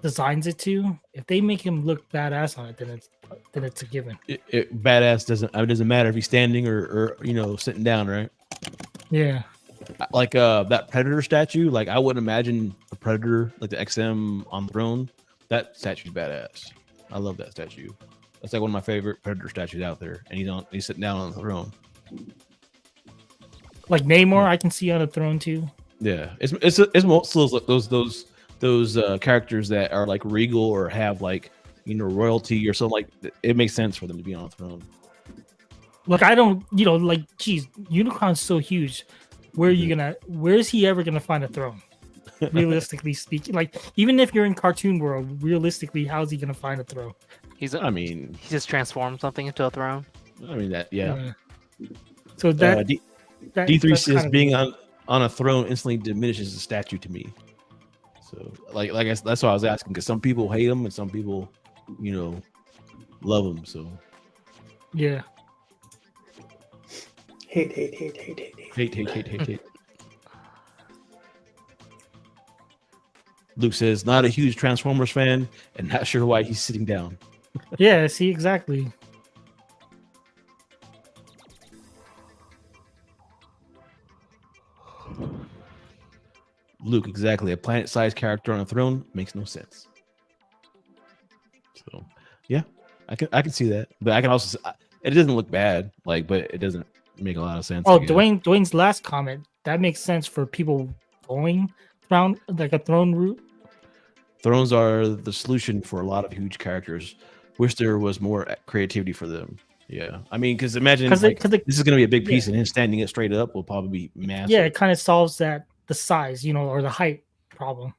designs it to. If they make him look badass on it, then it's a given. It badass doesn't matter if he's standing or sitting down, right? Yeah. Like that Predator statue. Like I wouldn't imagine the Predator like the XM on the throne. That statue's badass. I love that statue. That's like one of my favorite Predator statues out there, and he's sitting down on the throne. Like Namor, I can see on a throne too. Yeah, it's most of those characters that are like regal or have like royalty or something. Like it makes sense for them to be on a throne. Look, I don't, like, geez, Unicron's so huge. Where is he ever gonna find a throne? Realistically speaking, like even if you're in cartoon world, realistically, how's he gonna find a throne? He I just transformed something into a throne. mean that yeah. So that D3 that's says kind of- being on a throne instantly diminishes the statue to me. So like that's why I was asking, because some people hate him and some people love him. So yeah. hate. Luke says not a huge Transformers fan and not sure why he's sitting down. Yeah, see, exactly. Luke, exactly. A planet-sized character on a throne makes no sense. So, yeah, I can see that, but I can also it doesn't look bad, like, but it doesn't make a lot of sense. Oh, I guess. Dwayne's last comment, that makes sense for people going around like a throne route. Thrones are the solution for a lot of huge characters. Wish there was more creativity for them. Yeah, I mean, because imagine this is going to be a big piece, and him standing it straight up will probably be massive. Yeah, it kind of solves the size, or the height problem.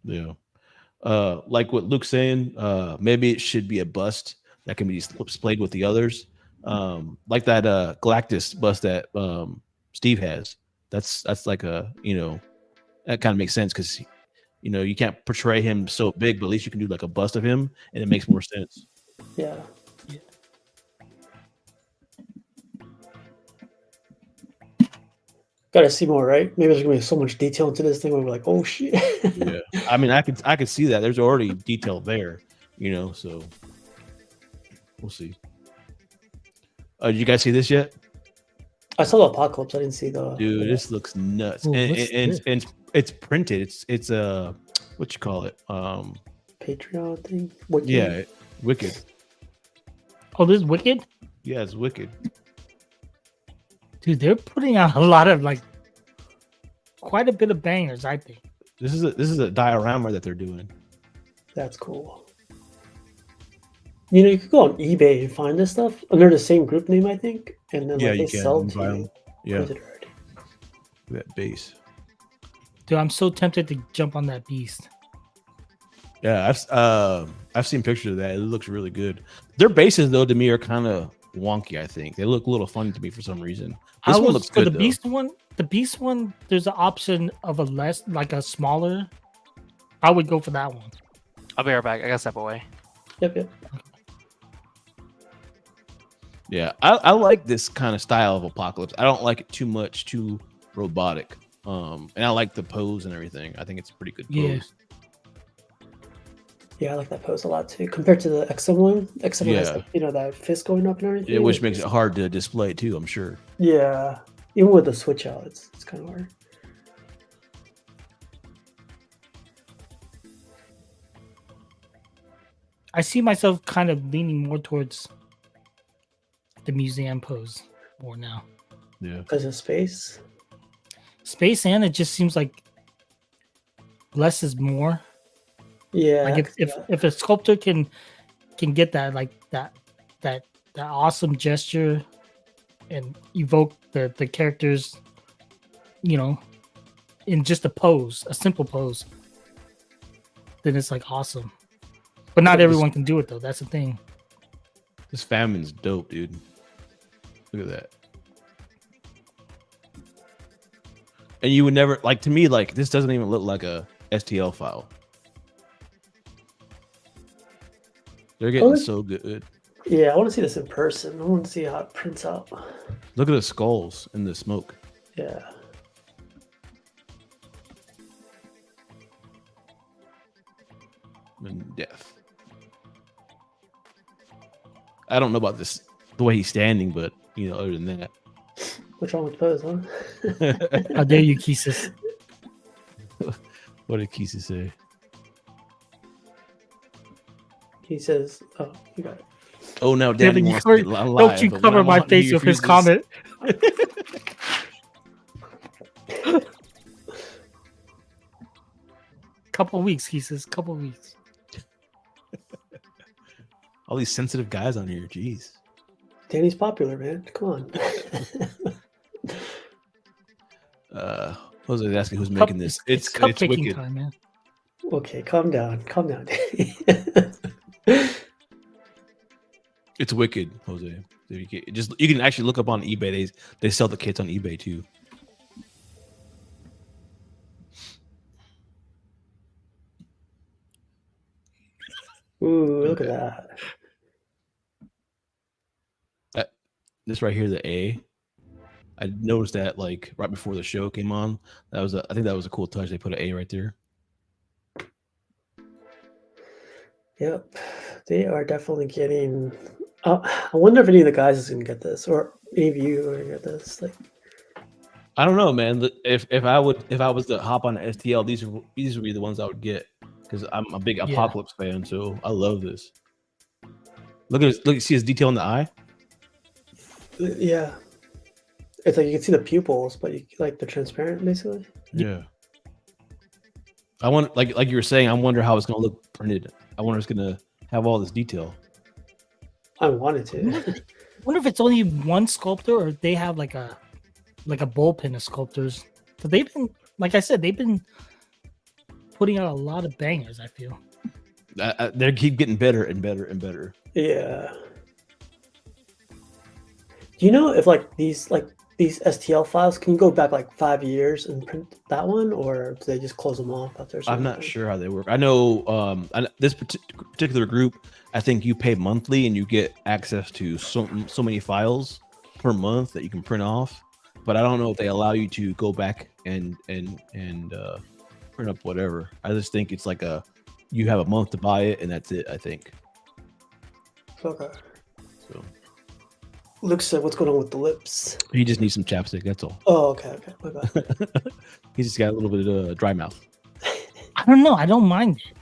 Yeah. Like what Luke's saying, maybe it should be a bust that can be displayed with the others. Like that Galactus bust that Steve has. That's like a that kind of makes sense because you can't portray him so big, but at least you can do like a bust of him, and it makes more sense. Yeah. Gotta see more, right? Maybe there's gonna be so much detail into this thing where we're like, oh shit. Yeah, I mean, I could see that. There's already detail there, so we'll see. Did you guys see this yet? I saw the Apocalypse. I didn't see the. Dude, this looks nuts, Ooh, and it's printed. It's what you call it? Patreon thing. Wicked. Yeah, Wicked. Oh, this is Wicked? Yeah, it's Wicked. Dude, they're putting out a lot of quite a bit of bangers, I think. This is a diorama that they're doing. That's cool. You could go on eBay and find this stuff under the same group name, I think, and then Yeah, they you can sell buy to 'em. you. Yeah, Printed already. that base. Dude, I'm so tempted to jump on that beast. Yeah, I've seen pictures of that. It looks really good. Their bases though to me are kind of wonky. I think they look a little funny to me for some reason. This one looks for good the though. beast one. The beast one, there's an option of a smaller. I would go for that one. I'll be right back. I gotta step away. Yep. Yeah, I like this kind of style of Apocalypse. I don't like it too robotic. And I like the pose and everything. I think it's a pretty good pose. Yeah. Yeah, I like that pose a lot too. Compared to the XM one, XM one has Yeah. that fist going up and everything. Yeah, which makes it hard to display too, I'm sure. Yeah, even with the switch out, it's kind of hard. I see myself kind of leaning more towards the museum pose more now. Yeah. Because of space. Space, and it just seems like less is more. Yeah. Like if a sculptor can get that that awesome gesture and evoke the characters, you know, in just a simple pose, then it's like awesome. But not everyone can do it though. That's the thing. This famine's dope, dude. Look at that. And you would never like, to me, like, this doesn't even look like a STL file. They're getting so good. Yeah, I want to see this in person. I want to see how it prints out. Look at the skulls in the smoke. Yeah. And death. I don't know about this, the way he's standing, but you know, other than that. What's wrong with pose, huh? How dare you, Kisis? What did Kisa say? He says, "Oh, you got it." Oh, now Danny Devin, wants to get alive. don't you but cover when I my want, face he with his refuses. comment. Couple weeks, Kisis. Couple weeks. All these sensitive guys on here, jeez. Danny's popular, man. Come on. Jose was asking who's making this. It's It's cupcaking wicked. time, man. Okay, calm down. Calm down, Danny. It's wicked, Jose. You can actually look up on eBay. They sell the kits on eBay too. Ooh, look at that. This right here, the A. I noticed that like right before the show came on. I think that was a cool touch. They put an A right there. Yep, they are definitely getting. I wonder if any of the guys is gonna get this, or any of you are gonna get this. Like, I don't know, man. If I was to hop on the STL, these would be the ones I would get because I'm a big Apocalypse fan, so I love this. Look at this, see his detail in the eye. yeah, it's like you can see the pupils, but you like they're transparent, basically. Yeah. I want like you were saying. I wonder how it's gonna look printed. I wonder if it's gonna have all this detail. I wanted to. Wonder if it's only one sculptor or they have like a bullpen of sculptors. So they've been, like I said, they've been putting out a lot of bangers. I feel. They keep getting better and better and better. Yeah. Do you know if these STL files can you go back like 5 years and print that one, or do they just close them off after? I'm not sure how they work. I know this particular group. I think you pay monthly and you get access to so many files per month that you can print off. But I don't know if they allow you to go back and print up whatever. I just think it's like you have a month to buy it and that's it. I think. Okay. So Luke said, "What's going on with the lips?" he just needs some chapstick. That's all. Oh, okay. My bad. He's just got a little bit of dry mouth. I don't know. I don't mind it.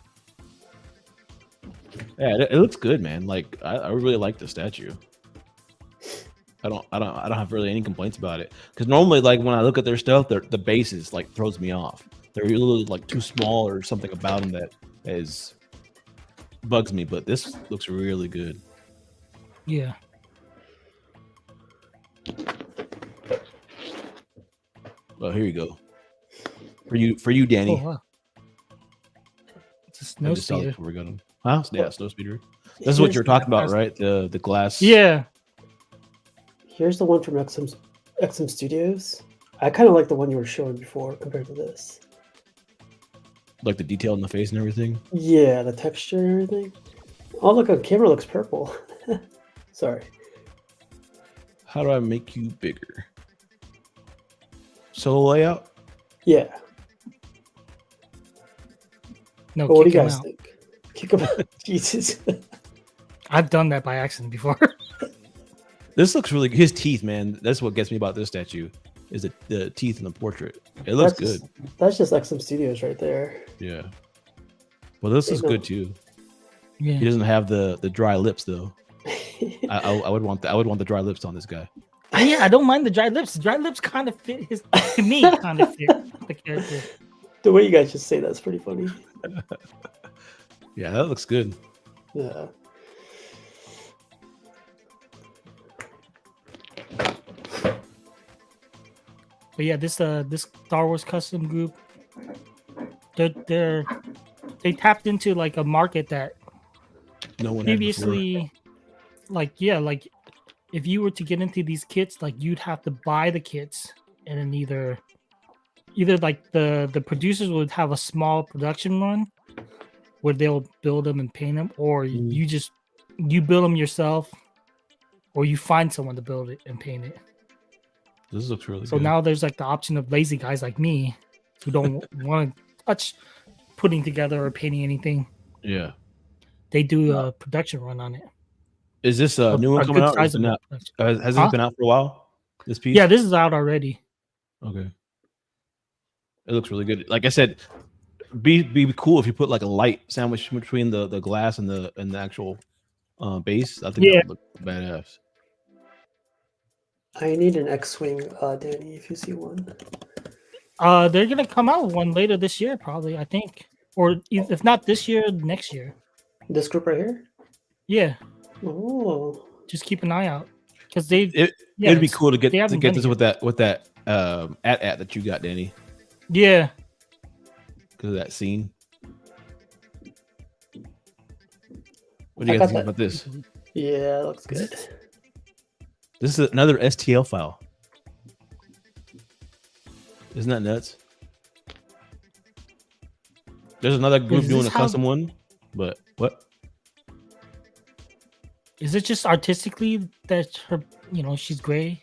Yeah, it looks good, man. Like I really like the statue. I don't have really any complaints about it because normally, like when I look at their stuff, the bases like throws me off. They're really like too small or something about them that bugs me. But this looks really good. Yeah. Well, here you go. For you, Danny. Oh, wow. It's a I snow just saw this speeder. before we got him. Huh? Yeah, snow speeder. This is what you're talking about, right? The glass. Yeah. Here's the one from XM Studios. I kind of like the one you were showing before compared to this. Like the detail in the face and everything. Yeah, the texture and everything. Oh, look, on camera looks purple. Sorry. How do I make you bigger? Solo layout? Yeah. No, But what do kick you him guys out. think? Kick him out. Jesus. I've done that by accident before. This looks really good. His teeth, man. That's what gets me about this statue. Is the teeth in the portrait. It looks good. That's just XM Studios right there. Yeah. Well, this is good too. Yeah. He doesn't have the dry lips though. I would want the dry lips on this guy. Yeah, I don't mind the dry lips. The dry lips kind of fit his, to me, kind of fit the character. The way you guys just say that's pretty funny. Yeah, that looks good. Yeah. But yeah, this Star Wars custom group, they tapped into like a market that No one had before. previously, like if you were to get into these kits, like you'd have to buy the kits, and then either like the producers would have a small production run where they'll build them and paint them, or Mm. you build them yourself, or you find someone to build it and paint it. This looks really So good. now there's like the option of lazy guys like me who don't want to touch putting together or painting anything. Yeah. They do a production run on it. Is this a new one A coming good out? Or has, size it of been out? production. Has Huh? this been out for a while? This piece? Yeah, this is out already. Okay. It looks really good. Like I said, be cool if you put like a light sandwich between the glass and the actual base. I think Yeah. that would look badass. I need an X-wing, Danny. If you see one, They're gonna come out with one later this year, probably. I think, or if not this year, next year. this group right here. Yeah, Oh, just keep an eye out because they. It'd be it's- cool to they get haven't done this it with that at that you got, Danny, Yeah, because of that scene. What do I you guys got think that. about this? yeah, that looks good. This is another STL file. Isn't that nuts? There's another group Is doing a this how- custom one, but what? is it just artistically that her, she's gray?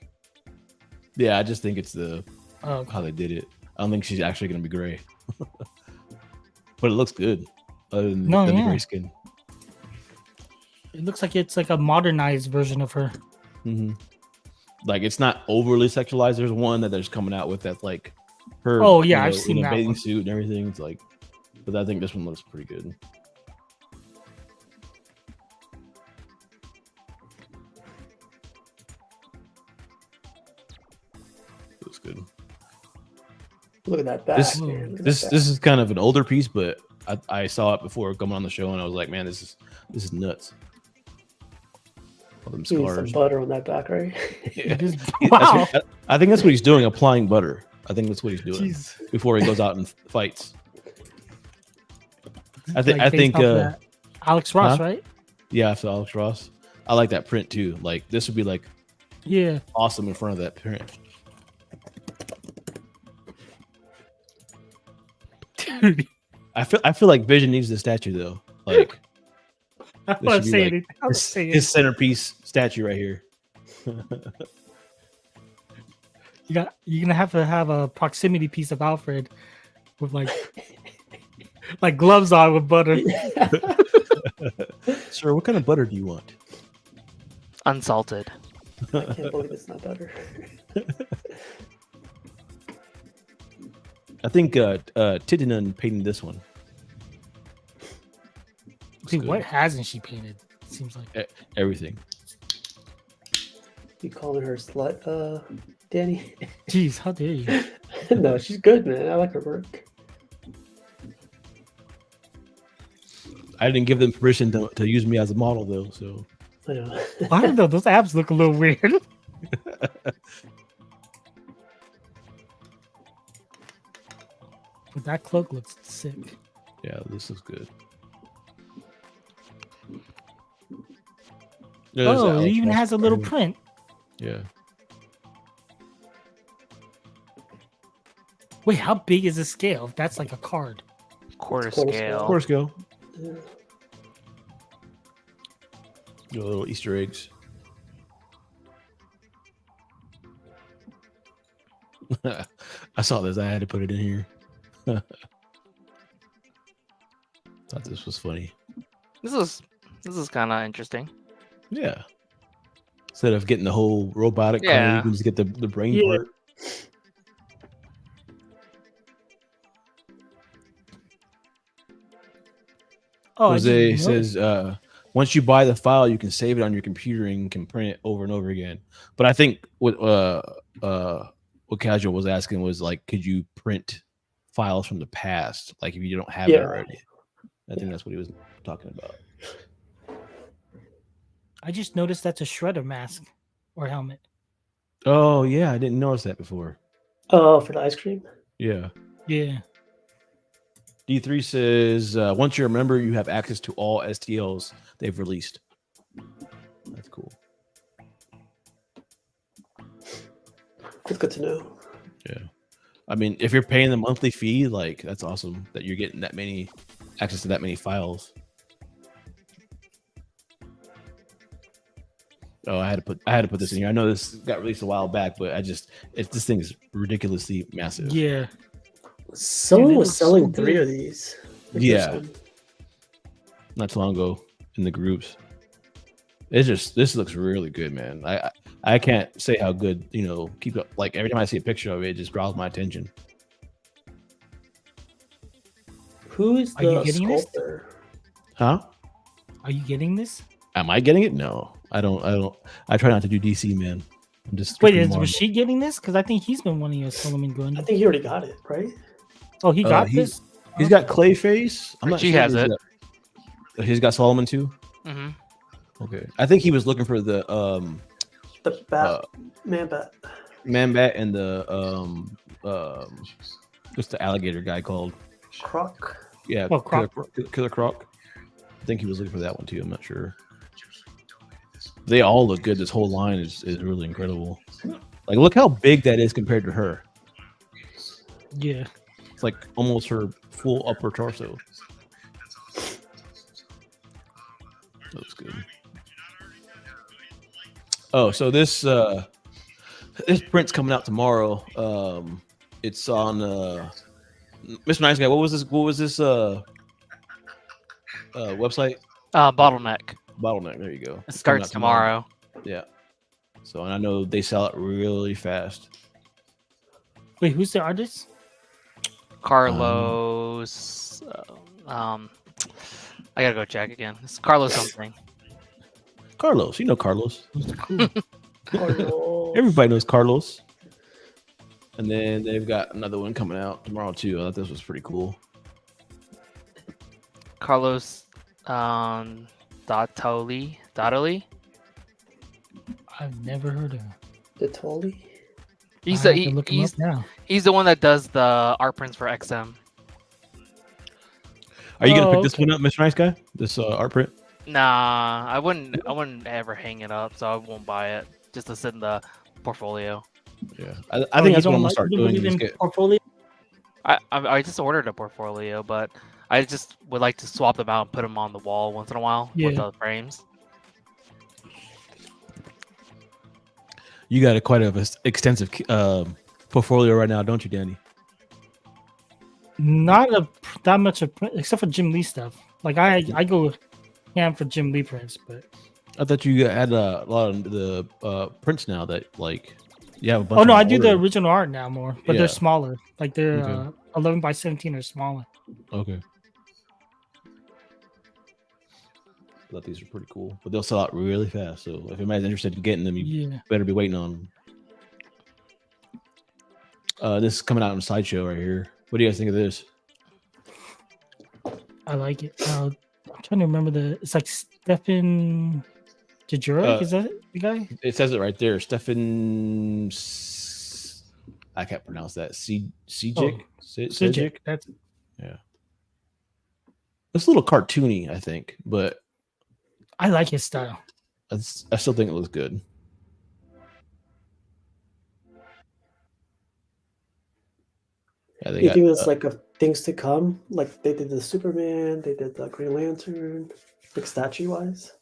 Yeah, I just think it's the Oh, how they did it. I don't think she's actually gonna be gray, but it looks good. Other than, No, than the yeah. gray skin. it looks like it's like a modernized version of her. Hmm. Like it's not overly sexualized. There's one that they're just coming out with that's like her. Oh, yeah, I've seen in a that bathing one. suit and everything. It's like, but I think this one looks pretty good. Looks good. Look at that back. This- man. Look at This that this is kind of an older piece, but I saw it before coming on the show, and I was like, man, this is nuts. All them back. You need some scars. butter on that back, right? Yeah. It is- That's wow. I think that's what he's doing, applying butter. I think that's what he's doing Jeez. before he goes out and fights. I Like, based think off that Alex Ross, huh? right? yeah, so Alex Ross. I like that print too. Like this would be like Yeah. awesome in front of that print. Dude, I feel like Vision needs the statue though. Like I This was should be saying like it. I was saying his centerpiece statue right here. you're gonna have to have a proximity piece of Alfred with like gloves on with butter. Sir, what kind of butter do you want? Unsalted. I can't believe it's not butter. I think Titinan painted this one. Looks Dude, good. what hasn't she painted? It seems like Everything. You calling her slut, Danny? jeez, how dare you? No, she's good, man. I like her work. I didn't give them permission to use me as a model though, so I know. I don't know, those abs look a little weird. But that cloak looks sick. yeah, this is good. Yeah, there's Oh, it Alex even Ross has a little right here. print. Yeah. Wait, how big is the scale? If that's like a card. Quarter Quarter scale. Of course, go. Yeah. Your little Easter eggs. I saw this. I had to put it in here. Thought this was funny. This is kind of interesting. Yeah. Instead of getting the whole robotic part, Yeah. you can just get the brain Yeah. part. Oh, I Jose didn't know. says, once you buy the file, you can save it on your computer and can print it over and over again. But I think what Casual was asking was like, could you print files from the past, like if you don't have it Yeah. already? I think that's what he was talking about. I just noticed that's a shredder mask or helmet. Oh yeah, I didn't notice that before. Oh, for the ice cream. Yeah. Yeah. D3 says once you're a member, you have access to all STLs they've released. That's cool. It's good to know. Yeah. I mean, if you're paying the monthly fee, like that's awesome that you're getting that many access to that many files. Oh, I had to put this in here. I know this got released a while back, but this thing is ridiculously massive. Yeah. Someone it was looks so selling 3 good. of these. Like, Yeah. there's some- Not too long ago in the groups. This looks really good, man. I can't say how good, keep up. Like every time I see a picture of it, it just draws my attention. Who is Are you the getting this? sculptor? Huh? Are you getting this? Am I getting it? No, I don't. I try not to do DC, man. I'm just Wait, strictly is Marvel. Rashid getting this? Because I think he's been wanting a Solomon I Grundy. think he already got it, right? Oh, he got he's- this? He's got Clayface. I'm not She sure. has if he's got Solomon too. Hmm. Okay, I think he was looking for the The bat, man bat. Man Bat and the what's the alligator guy called? Croc. Yeah, Oh, Croc. Killer Croc. I think he was looking for that one too. I'm not sure. They all look good. This whole line is really incredible. Like, look how big that is compared to her. Yeah. It's like almost her full upper torso. Looks good. Oh, so this print's coming out tomorrow. It's on Mr. Nice Guy. What was this website? Bottleneck. Bottleneck. There you go. It It's coming starts out tomorrow. Yeah. So, and I know they sell it really fast. Wait, who's the artist? Carlos. I gotta go check again. It's Carlos something. Carlos, you know Carlos. Cool. Cardinal. Everybody knows Carlos. And then they've got another one coming out tomorrow too. I thought this was pretty cool. Carlos Dottoli. I've never heard of him. The Tolly. He's I the have to look him he's up now. he's the one that does the art prints for XM. Are you gonna Oh, pick this okay. one up, Mr. Nice Guy? This art print? Nah, I wouldn't ever hang it up, so I won't buy it just to sit in the portfolio. Yeah. Oh, I think you that's what don't I'm gonna like- start you doing. believe is in get- portfolio? I just ordered a portfolio, but I just would like to swap them out and put them on the wall once in a while with Yeah. the frames. You got quite a extensive portfolio right now, don't you, Danny? Not that much of except for Jim Lee stuff. Like I go ham for Jim Lee prints, but I thought you had a lot of the prints now that like you have a bunch. oh no, on I do the order. original art now more, but Yeah. they're smaller. Like they're Okay. 11 by 17 or smaller. Okay. I thought these are pretty cool, but they'll sell out really fast. So if anybody's interested in getting them, you Yeah. better be waiting on them. This is coming out on Sideshow right here. What do you guys think of this? I like it. I'm trying to remember it's like Stefan Jajurek, is that the guy? It says it right there. Stefan. I can't pronounce that. Sejic. Sujic. That's It's a little cartoony, I think, but I like his style. I still think it looks good. Yeah, they You got, think it's like a things to come? Like they did the Superman, they did the Green Lantern, like statue wise.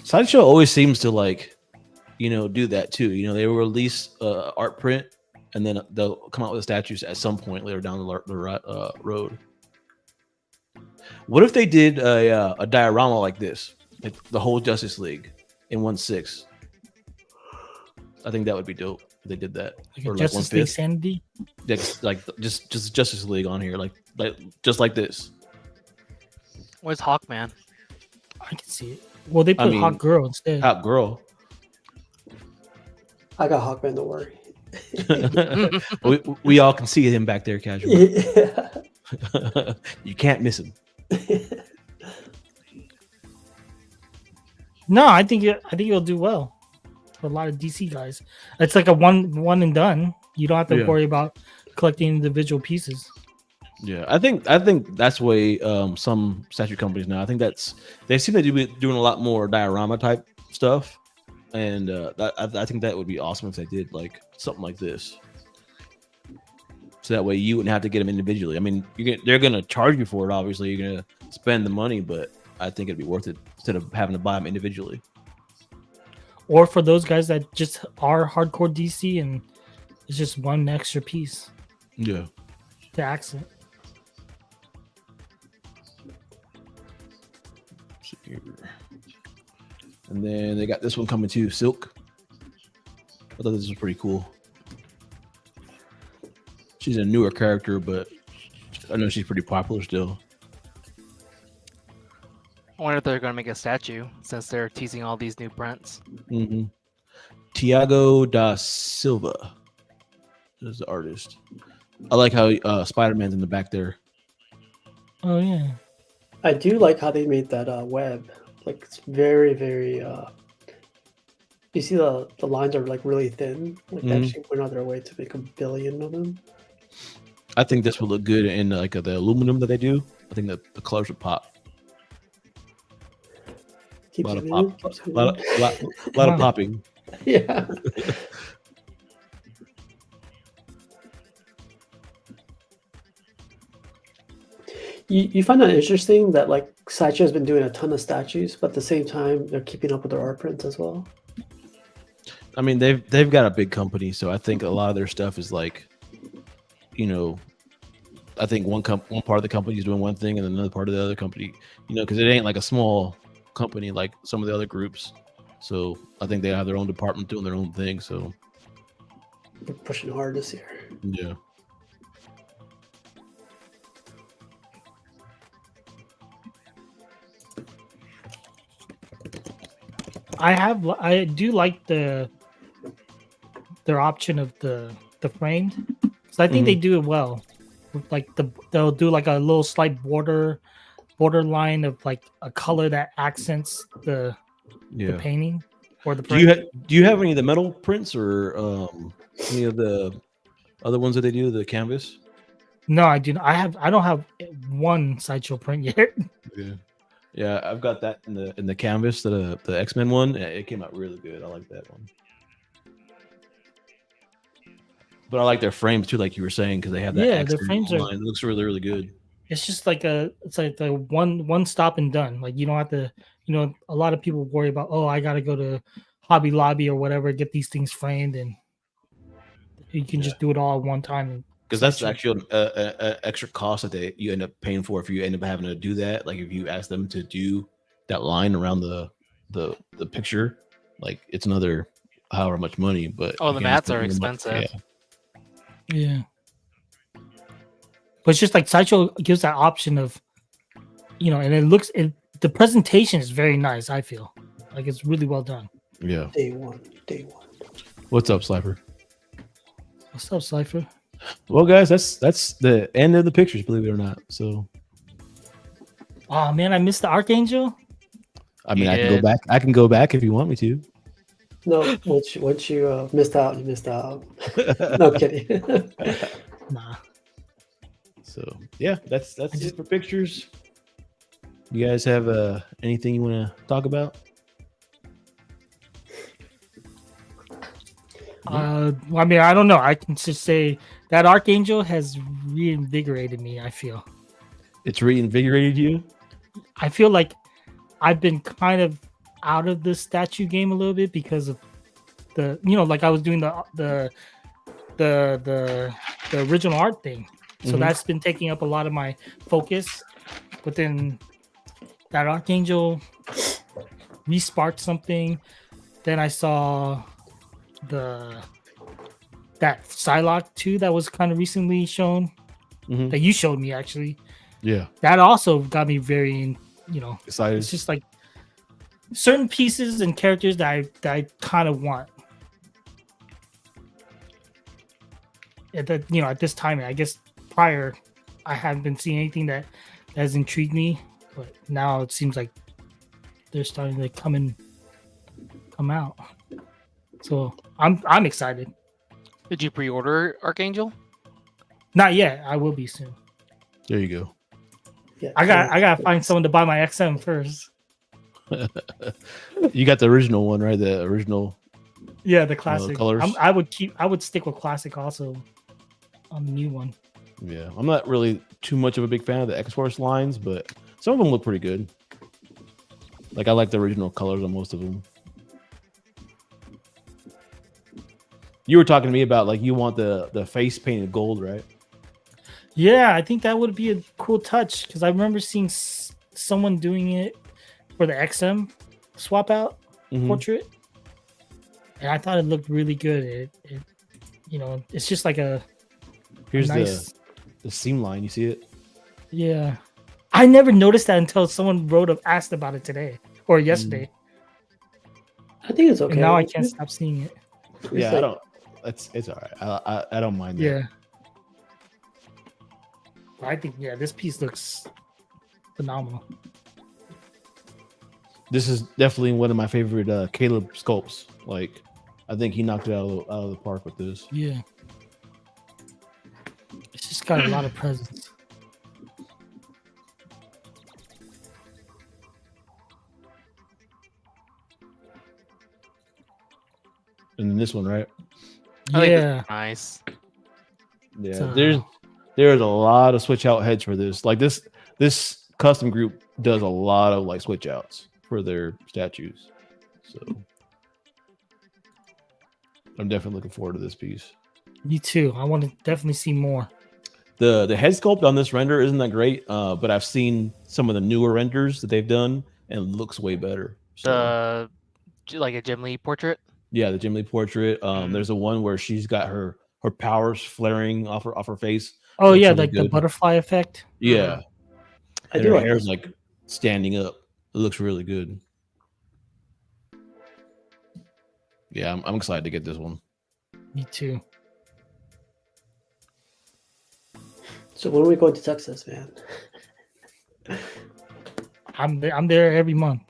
Sideshow always seems to do that too. They will release art print, and then they'll come out with statues at some point later down the road. What if they did a diorama like this, like the whole Justice League in 1/6? I think that would be dope. If they did that, Like or a like Justice League 1/5. Sanity. Like just Justice League on here, like just like this. Where's Hawkman? I can see it. Well, they put mean, Hot Girl instead. Hot girl. I got Hawkman, don't worry. we all can see him back there, casual. Yeah. You can't miss him. No, I think it'll do well for a lot of DC guys. It's like a one and done. You don't have to Yeah. worry about collecting individual pieces. Yeah, I think that's the way some statue companies now. I think they seem to be doing a lot more diorama type stuff, and I think that would be awesome if they did like something like this. So that way you wouldn't have to get them individually. I mean, they're gonna charge you for it. Obviously, you're gonna spend the money, but I think it'd be worth it instead of having to buy them individually. Or for those guys that just are hardcore DC and it's just one extra piece Yeah. to accent. And then they got this one coming too, Silk. I thought this was pretty cool. She's a newer character, but I know she's pretty popular still. I wonder if they're going to make a statue since they're teasing all these new prints. Mm-hmm. Tiago da Silva is the artist. I like how Spider-Man's in the back there. Oh yeah. I do like how they made that web. Like it's very, very. You see the lines are like really thin. Like they Mhm. actually went out their way to make 1 billion of them. I think this would look good in like the aluminum that they do. I think the colors would pop. Keep A lot of zooming in, pop, keep a zooming lot, in. lot of popping. Yeah. You find that interesting that like Sideshow has been doing a ton of statues, but at the same time they're keeping up with their art prints as well. I mean, they've got a big company, so I think a lot of their stuff is like, I think one part of the company is doing one thing, and another part of the other company, because it ain't like a small company like some of the other groups. So I think they have their own department doing their own thing. So They're pushing hard this year. yeah. I do like their option of the framed. So I think they do it well. With like they'll do like a little slight borderline of like a color that accents the painting or the print. Do you have any of the metal prints or any of the other ones that they do, the canvas? No, I do not. I don't have one Sideshow print yet. Yeah, I've got that in the canvas, the X-Men one. It came out really good. I like that one. But I like their frames too, like you were saying, because they have that. Yeah, X their frames are. line. It looks really, really good. It's just like it's like the one stop and done. Like you don't have to. A lot of people worry about. Oh, I gotta go to Hobby Lobby or whatever, get these things framed, and you can just do it all at one time. Because that's actually an extra cost that you end up paying for if you end up having to do that. Like if you ask them to do that line around the picture, like it's another however much money. But the mats are expensive. Yeah. But it's just like Sideshow gives that option of, and the presentation is very nice. I feel like it's really well done. Yeah. Day one. What's up, Slifer? What's up, Cypher? Well, guys, that's the end of the pictures, believe it or not. So, oh man, I missed the Archangel. I mean, I can go back. I can go back if you want me to. No, once you missed out, you missed out. No kidding. Nah. So yeah, that's it for pictures. You guys have anything you want to talk about? I mean, I don't know. I can just say that Archangel has reinvigorated me. I feel it's reinvigorated you. I feel like I've been kind of out of the statue game a little bit because of the, like I was doing the original art thing. So that's been taking up a lot of my focus. But then that Archangel re-sparked something. Then I saw that Psylocke 2 that was kind of recently shown that you showed me actually. Yeah. That also got me very, excited. It's just like certain pieces and characters that I kind of want. At this time, I guess prior, I haven't been seeing anything that has intrigued me, but now it seems like they're starting to come out. So I'm excited. Did you pre-order Archangel? Not yet. I will be soon. There you go. Yeah, I gotta find someone to buy my XM first. You got the original one, right? The original. Yeah, the classic. colors? I would stick with classic also on the new one. Yeah, I'm not really too much of a big fan of the X-Force lines, but some of them look pretty good. Like I like the original colors on most of them. You were talking to me about like you want the face painted gold, right? Yeah, I think that would be a cool touch because I remember seeing someone doing it for the XM swap out Mhm. portrait, and I thought it looked really good. It it's just like a Here's nice. the seam line. You see it? Yeah, I never noticed that until someone asked about it today or yesterday, I think it's okay. and now I can't stop seeing it. Yeah, like- I don't. It's all right. I don't mind that. Yeah, I think this piece looks phenomenal. This is definitely one of my favorite Caleb sculpts. Like, I think he knocked it out of the park with this. Yeah, it's just got a lot of presence. And then this one, right? I think Yeah, it's nice. Yeah. So- There's a lot of switch out heads for this. Like this custom group does a lot of like switch outs for their statues. So I'm definitely looking forward to this piece. me too. I want to definitely see more. The head sculpt on this render isn't that great, but I've seen some of the newer renders that they've done and it looks way better. So Like a Jim Lee portrait. yeah, the Jim Lee portrait. There's a one where she's got her powers flaring off her face. Oh Looks yeah, really like the good. butterfly effect. Yeah. I And do her like hair's this. like standing up. It looks really good. Yeah, I'm excited to get this one. Me too. So when are we going to Texas, man? I'm there every month.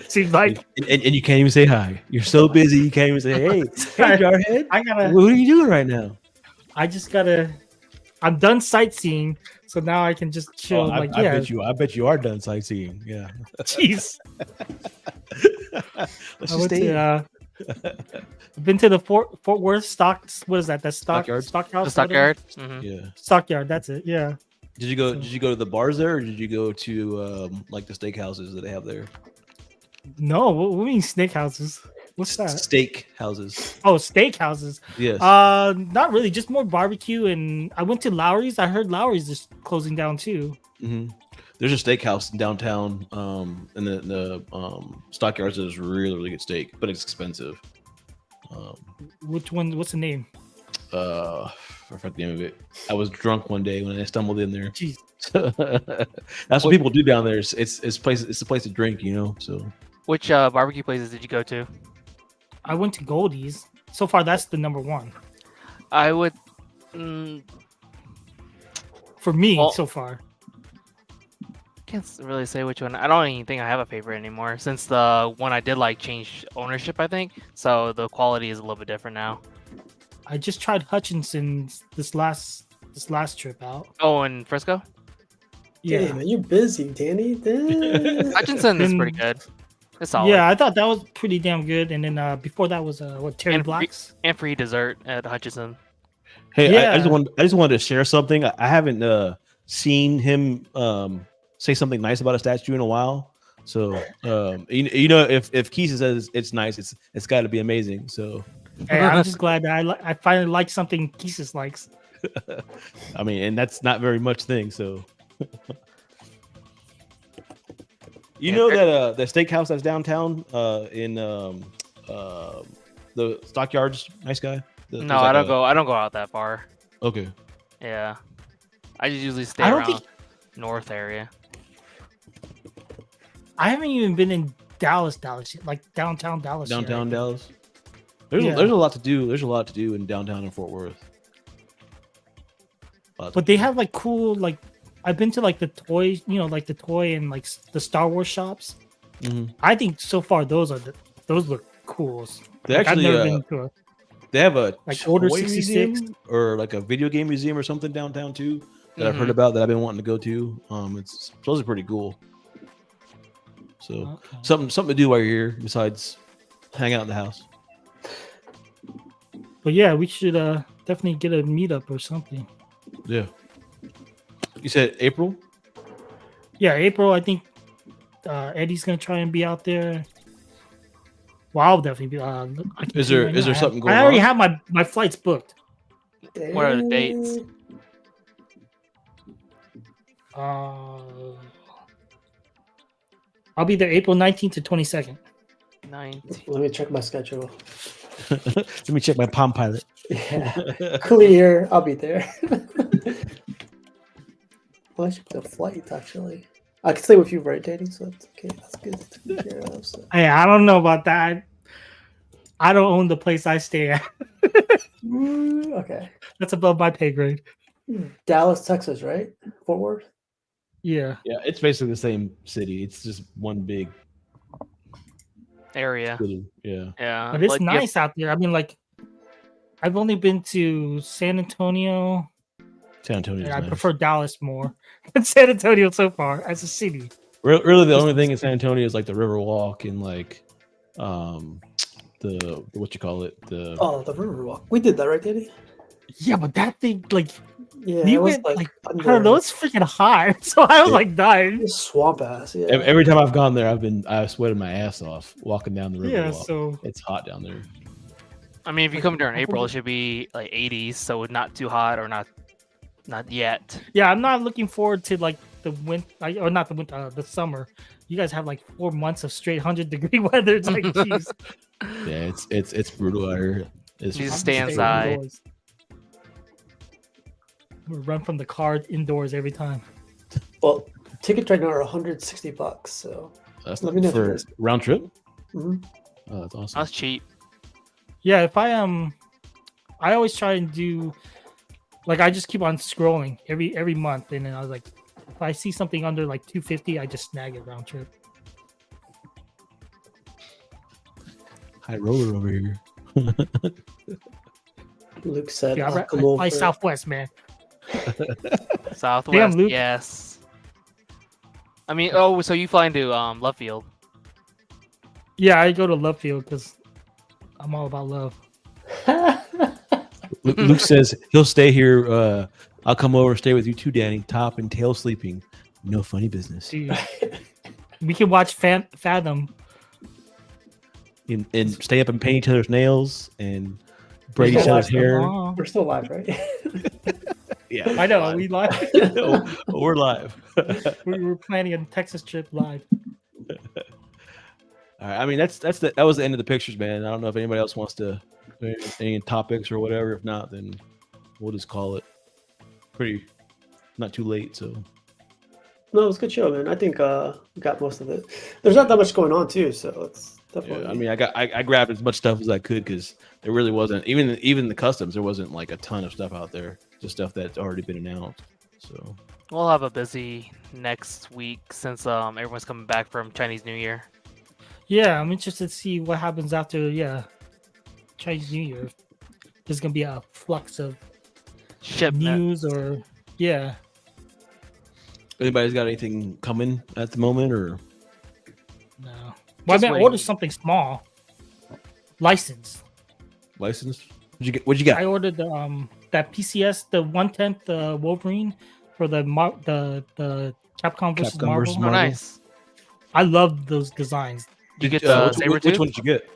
Seems like and you can't even say hi. You're so busy you can't even say, hey, Jarhead. I gotta. What are you doing right now? I just gotta. I'm done sightseeing, so now I can just chill. Oh, I yeah, bet you are done sightseeing. Yeah. jeez. Let's I just went stay. to. I've been to the Fort Worth stocks. What is that? The Stockyards? stockyard. The stockyard. Mhm. Yeah. Stockyard. That's it. Yeah. Did you go to the bars there, or did you go to like the steakhouses that they have there? No, what do you mean snake houses? What's that? Steak houses. Oh, steak houses. Yes. Not really. Just more barbecue. And I went to Lowry's. I heard Lowry's is closing down too. Mm-hmm. There's a steakhouse in downtown, and the Stockyards is really really good steak, but it's expensive. Which one? What's the name? I forgot the name of it. I was drunk one day when I stumbled in there. Jeez. That's what people do down there. It's a place to drink, you know. So Which barbecue places did you go to? I went to Goldie's. So far, that's the number one I would. for me Well- so far. Can't really say which one. I don't even think I have a favorite anymore since the one I did like changed ownership. I think so. The quality is a little bit different now. I just tried Hutchinson's this last trip out. Oh, in Frisco, Yeah, Damn, man, you're busy, Danny. Damn. Hutchinson is pretty Then- good. It's solid. yeah, I thought that was pretty damn good. And then before that was Terry And free- Black's. and free dessert at Hutchinson. hey, Yeah. I just wanted to share something. I haven't seen him say something nice about a statue in a while. So you know, if Keith says it's nice, it's got to be amazing. So Hey, I'm just glad that I finally like something Keesis likes. I mean, and that's not very much thing. So you Yeah, know that the steakhouse that's downtown in the Stockyards, nice guy. No, There's I like don't go. I don't go out that far. Okay. Yeah, I just usually stay I don't around think- north area. I haven't even been in Dallas yet, like downtown Dallas. yet. Downtown Dallas. There's Yeah. there's a lot to do. There's a lot to do in downtown and Fort Worth. But they have like cool like I've been to like the toy, like the toy and like the Star Wars shops. Mhm. I think so far those look cool. They Like, actually I've never been to a They have a Like Order toy 66? museum or like a video game museum or something downtown too that I've heard Mhm. about that I've been wanting to go to. It's supposedly pretty cool. So Okay. something to do while you're here besides hang out in the house. But yeah, we should definitely get a meetup or something. Yeah. You said April? Yeah, April. I think Eddie's gonna try and be out there. Well, I'll definitely be. I can Is see there right is now, there something going I already on? have my flights booked. What are the dates? I'll be there April 19th to 22nd. 19. Let me check my schedule. Let me check my Palm Pilot. Yeah, clear. I'll be there. Well, I should book the flight actually. I can stay with you, right, Danny? So that's okay. That's good to take care of. So. Hey, I don't know about that. I don't own the place I stay at. Okay. That's above my pay grade. Dallas, Texas, right? Fort Worth. Yeah. Yeah, it's basically the same city. It's just one big Area. city. Yeah. Yeah. But it's like, you have- nice out there. I mean, like, I've only been to San Antonio, San Antonio. and I prefer Dallas more than San Antonio so far as a city. Really, the only thing in San Antonio is like the River Walk and like the what you call it, the Oh, the Riverwalk. We did that, right, Danny? Yeah, but that thing, like, Yeah, you it was went, like, I under don't know, it's freaking hot. So I was Yeah. like dying. swamp ass. Yeah. every time I've gone there, I sweated my ass off walking down the River Yeah, Walk. so It's hot down there. I mean, if you come during April, it should be like 80s, so not too hot or not yet. yeah, I'm not looking forward to like the winter, or not the winter, the summer. You guys have like 4 months of straight 100-degree weather. It's like, jeez. Yeah, it's brutal out here. It's You just I'm stay staying inside. indoors. We run from the car indoors every time. Well, tickets right now are $160. So. that's Let not me know if you for guys- round trip. Mhm. Oh, that's awesome. That's cheap. Yeah, if I I always try and do, like, I just keep on scrolling every month, and then I was like, if I see something under like 250, I just snag it round trip. High roller over here. Luke said, Yeah, I'll I come fly over. Southwest, man. Southwest, Luke. yes. I mean, oh, so you fly into Love Field. Yeah, I go to Love Field because I'm all about love. Luke says he'll stay here. I'll come over and stay with you too, Danny. Top and tail sleeping. No funny business. Dude, we can watch Fathom. And stay up and paint each other's nails and braid Yeah, each other's like hair. Oh, We're still live, right? Yeah, I know. We live. we're live. we were planning a Texas trip live. All right, I mean that was the end of the pictures, man. I don't know if anybody else wants to any topics or whatever. If not, then we'll just call it pretty not too late. So No, it was a good show, man. I think we got most of it. There's not that much going on too, so it's definitely. yeah, I mean, I grabbed as much stuff as I could because there really wasn't even the customs. There wasn't like a ton of stuff out there. Just stuff that's already been announced. So We'll have a busy next week since everyone's coming back from Chinese New Year. Yeah, I'm interested to see what happens after. Yeah, Chinese New Year. There's gonna be a flux of Shipment. news, or yeah. anybody's got anything coming at the moment or? No. Well, I Just mean, waiting. order something small. Licensed. License? What'd you get? I ordered the that PCS, the 1/10 Wolverine for the Capcom versus Capcom Marvel. versus Oh, Marvel. nice. I love those designs. You get which the Sabretooth? one did you get?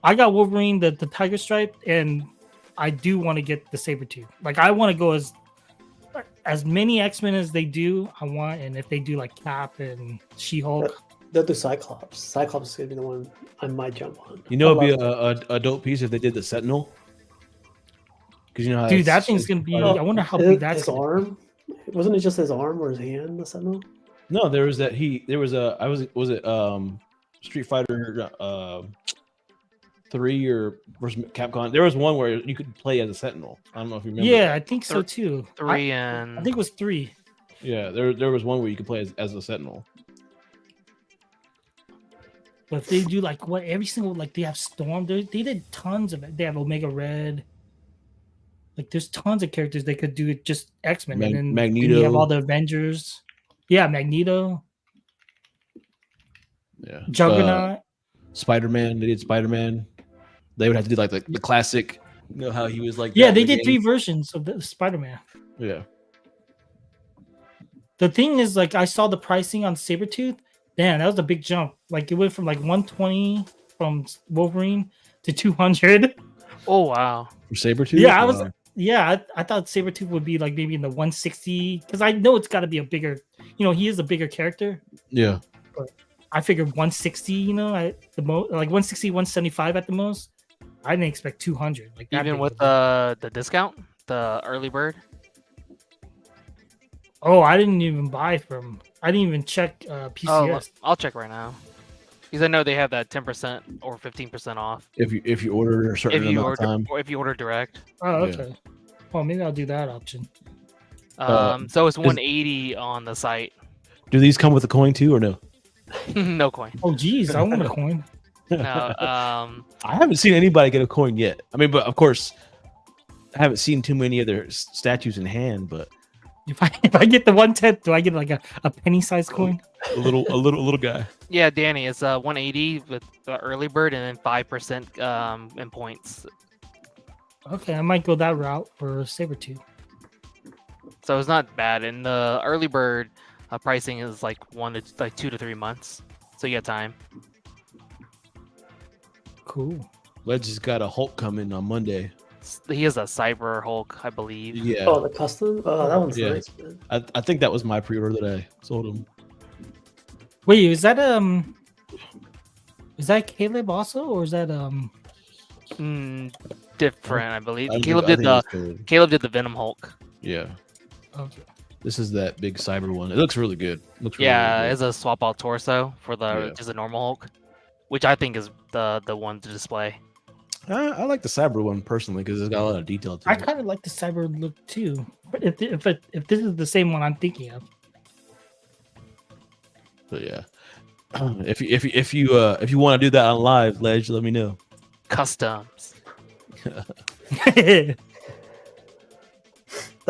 I got Wolverine, the Tiger Stripe, and I do want to get the Sabretooth. Like, I want to go as many X-Men as they do. I want, and if they do like Cap and She-Hulk, They'll do Cyclops. Cyclops is gonna be the one I might jump on. You know, I it'd be love a dope piece if they did the Sentinel. Because you know how dude, it's- that thing's gonna be. Oh, I wonder how his, big that's his gonna be. arm. Wasn't it just his arm or his hand? The Sentinel. No, there was Street Fighter 3 or versus Capcom. There was one where you could play as a Sentinel. I don't know if you remember. Yeah, I think so too. 3 I and think it was 3. Yeah, there was one where you could play as a Sentinel. But if they do like what every single like they have Storm, they did tons of it. They have Omega Red. Like there's tons of characters they could do it just X-Men and then Magneto. you have all the Avengers. Yeah, Magneto, Yeah. Juggernaut. Spider-Man. They did Spider-Man. They would have to do like the classic. You know how he was like. Yeah, that they in the did 3 game? versions of the Spider-Man. Yeah. The thing is, like, I saw the pricing on Sabretooth. Damn, that was a big jump. Like, it went from like 120 from Wolverine to 200. Oh wow. For Sabretooth? Yeah, I thought Sabretooth would be like maybe in the 160 because I know it's got to be a bigger, he is a bigger character. Yeah. I figured 160, at the most, like 160, 175 at the most. I didn't expect 200. Like that Even big with of a jump. the discount, the early bird. Oh, I didn't even buy from. I didn't even check PCS. I'll check right now. Because I know they have that 10% or 15% off If you order a certain if you amount of time. order or if you order direct. Oh, yeah. okay. Well, maybe I'll do that option. So it's 180 on the site. Do these come with a coin too or no? No coin. Oh, geez, I want a coin. No. I haven't seen anybody get a coin yet. I mean, but of course, I haven't seen too many of their statues in hand. But If I get the 1/10, do I get like a penny sized coin? a little guy. Yeah, Danny, it's 180 with the early bird and then 5% in points. Okay, I might go that route for Sabretooth. So it's not bad. And the early bird pricing is like 2 to 3 months. So you got time. Cool. Ledge has got a Hulk coming on Monday. He is a Cyber Hulk, I believe. Yeah, Oh, the custom. Oh, that one's Yeah. nice, man. I think that was my pre-order that I sold him. Wait, is that Caleb also, or is that Different, I believe. I Caleb think did it was the Caleb. Caleb did the Venom Hulk. Yeah, Okay. this is that big cyber one. It looks really good. Looks really, Yeah, really it's a swap out torso for the Yeah. just a normal Hulk, which I think is the one to display. good. I like the cyber one personally because it's got a lot of detail to I it. kind of like the cyber look too. But if this is the same one I'm thinking of, But yeah, if you want to do that on live, Ledge, let me know. Customs. That'd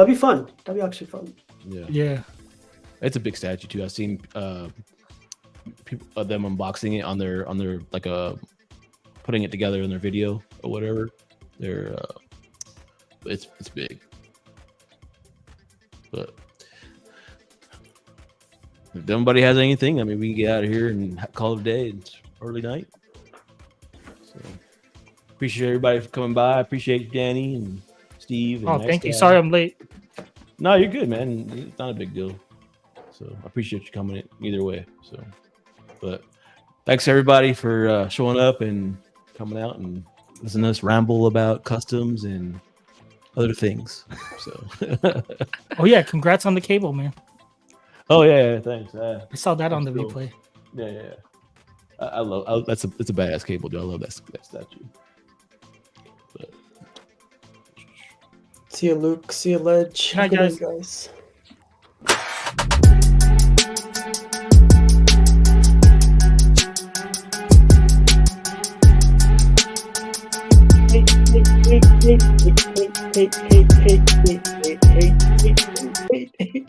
be fun. That'd be actually fun. Yeah, yeah. it's a big statue too. I've seen people them unboxing it on their like putting it together in their video or whatever. They're it's big. But if nobody has anything, I mean, we can get out of here and call it a day. It's early night. So appreciate everybody for coming by. I appreciate you, Danny and Steve. And Oh, Next thank you. Guy. Sorry I'm late. No, you're good, man. It's not a big deal. So I appreciate you coming in either way. So, but thanks everybody for showing up and coming out and listening to us ramble about customs and other things. So, Oh yeah, congrats on the cable, man. oh yeah, thanks. I saw that on the Cool. replay. Yeah. I love it's a badass cable, dude. I love that statue. But, See you, Luke. See you, Ledge. Good night, Good guys. guys. Hey.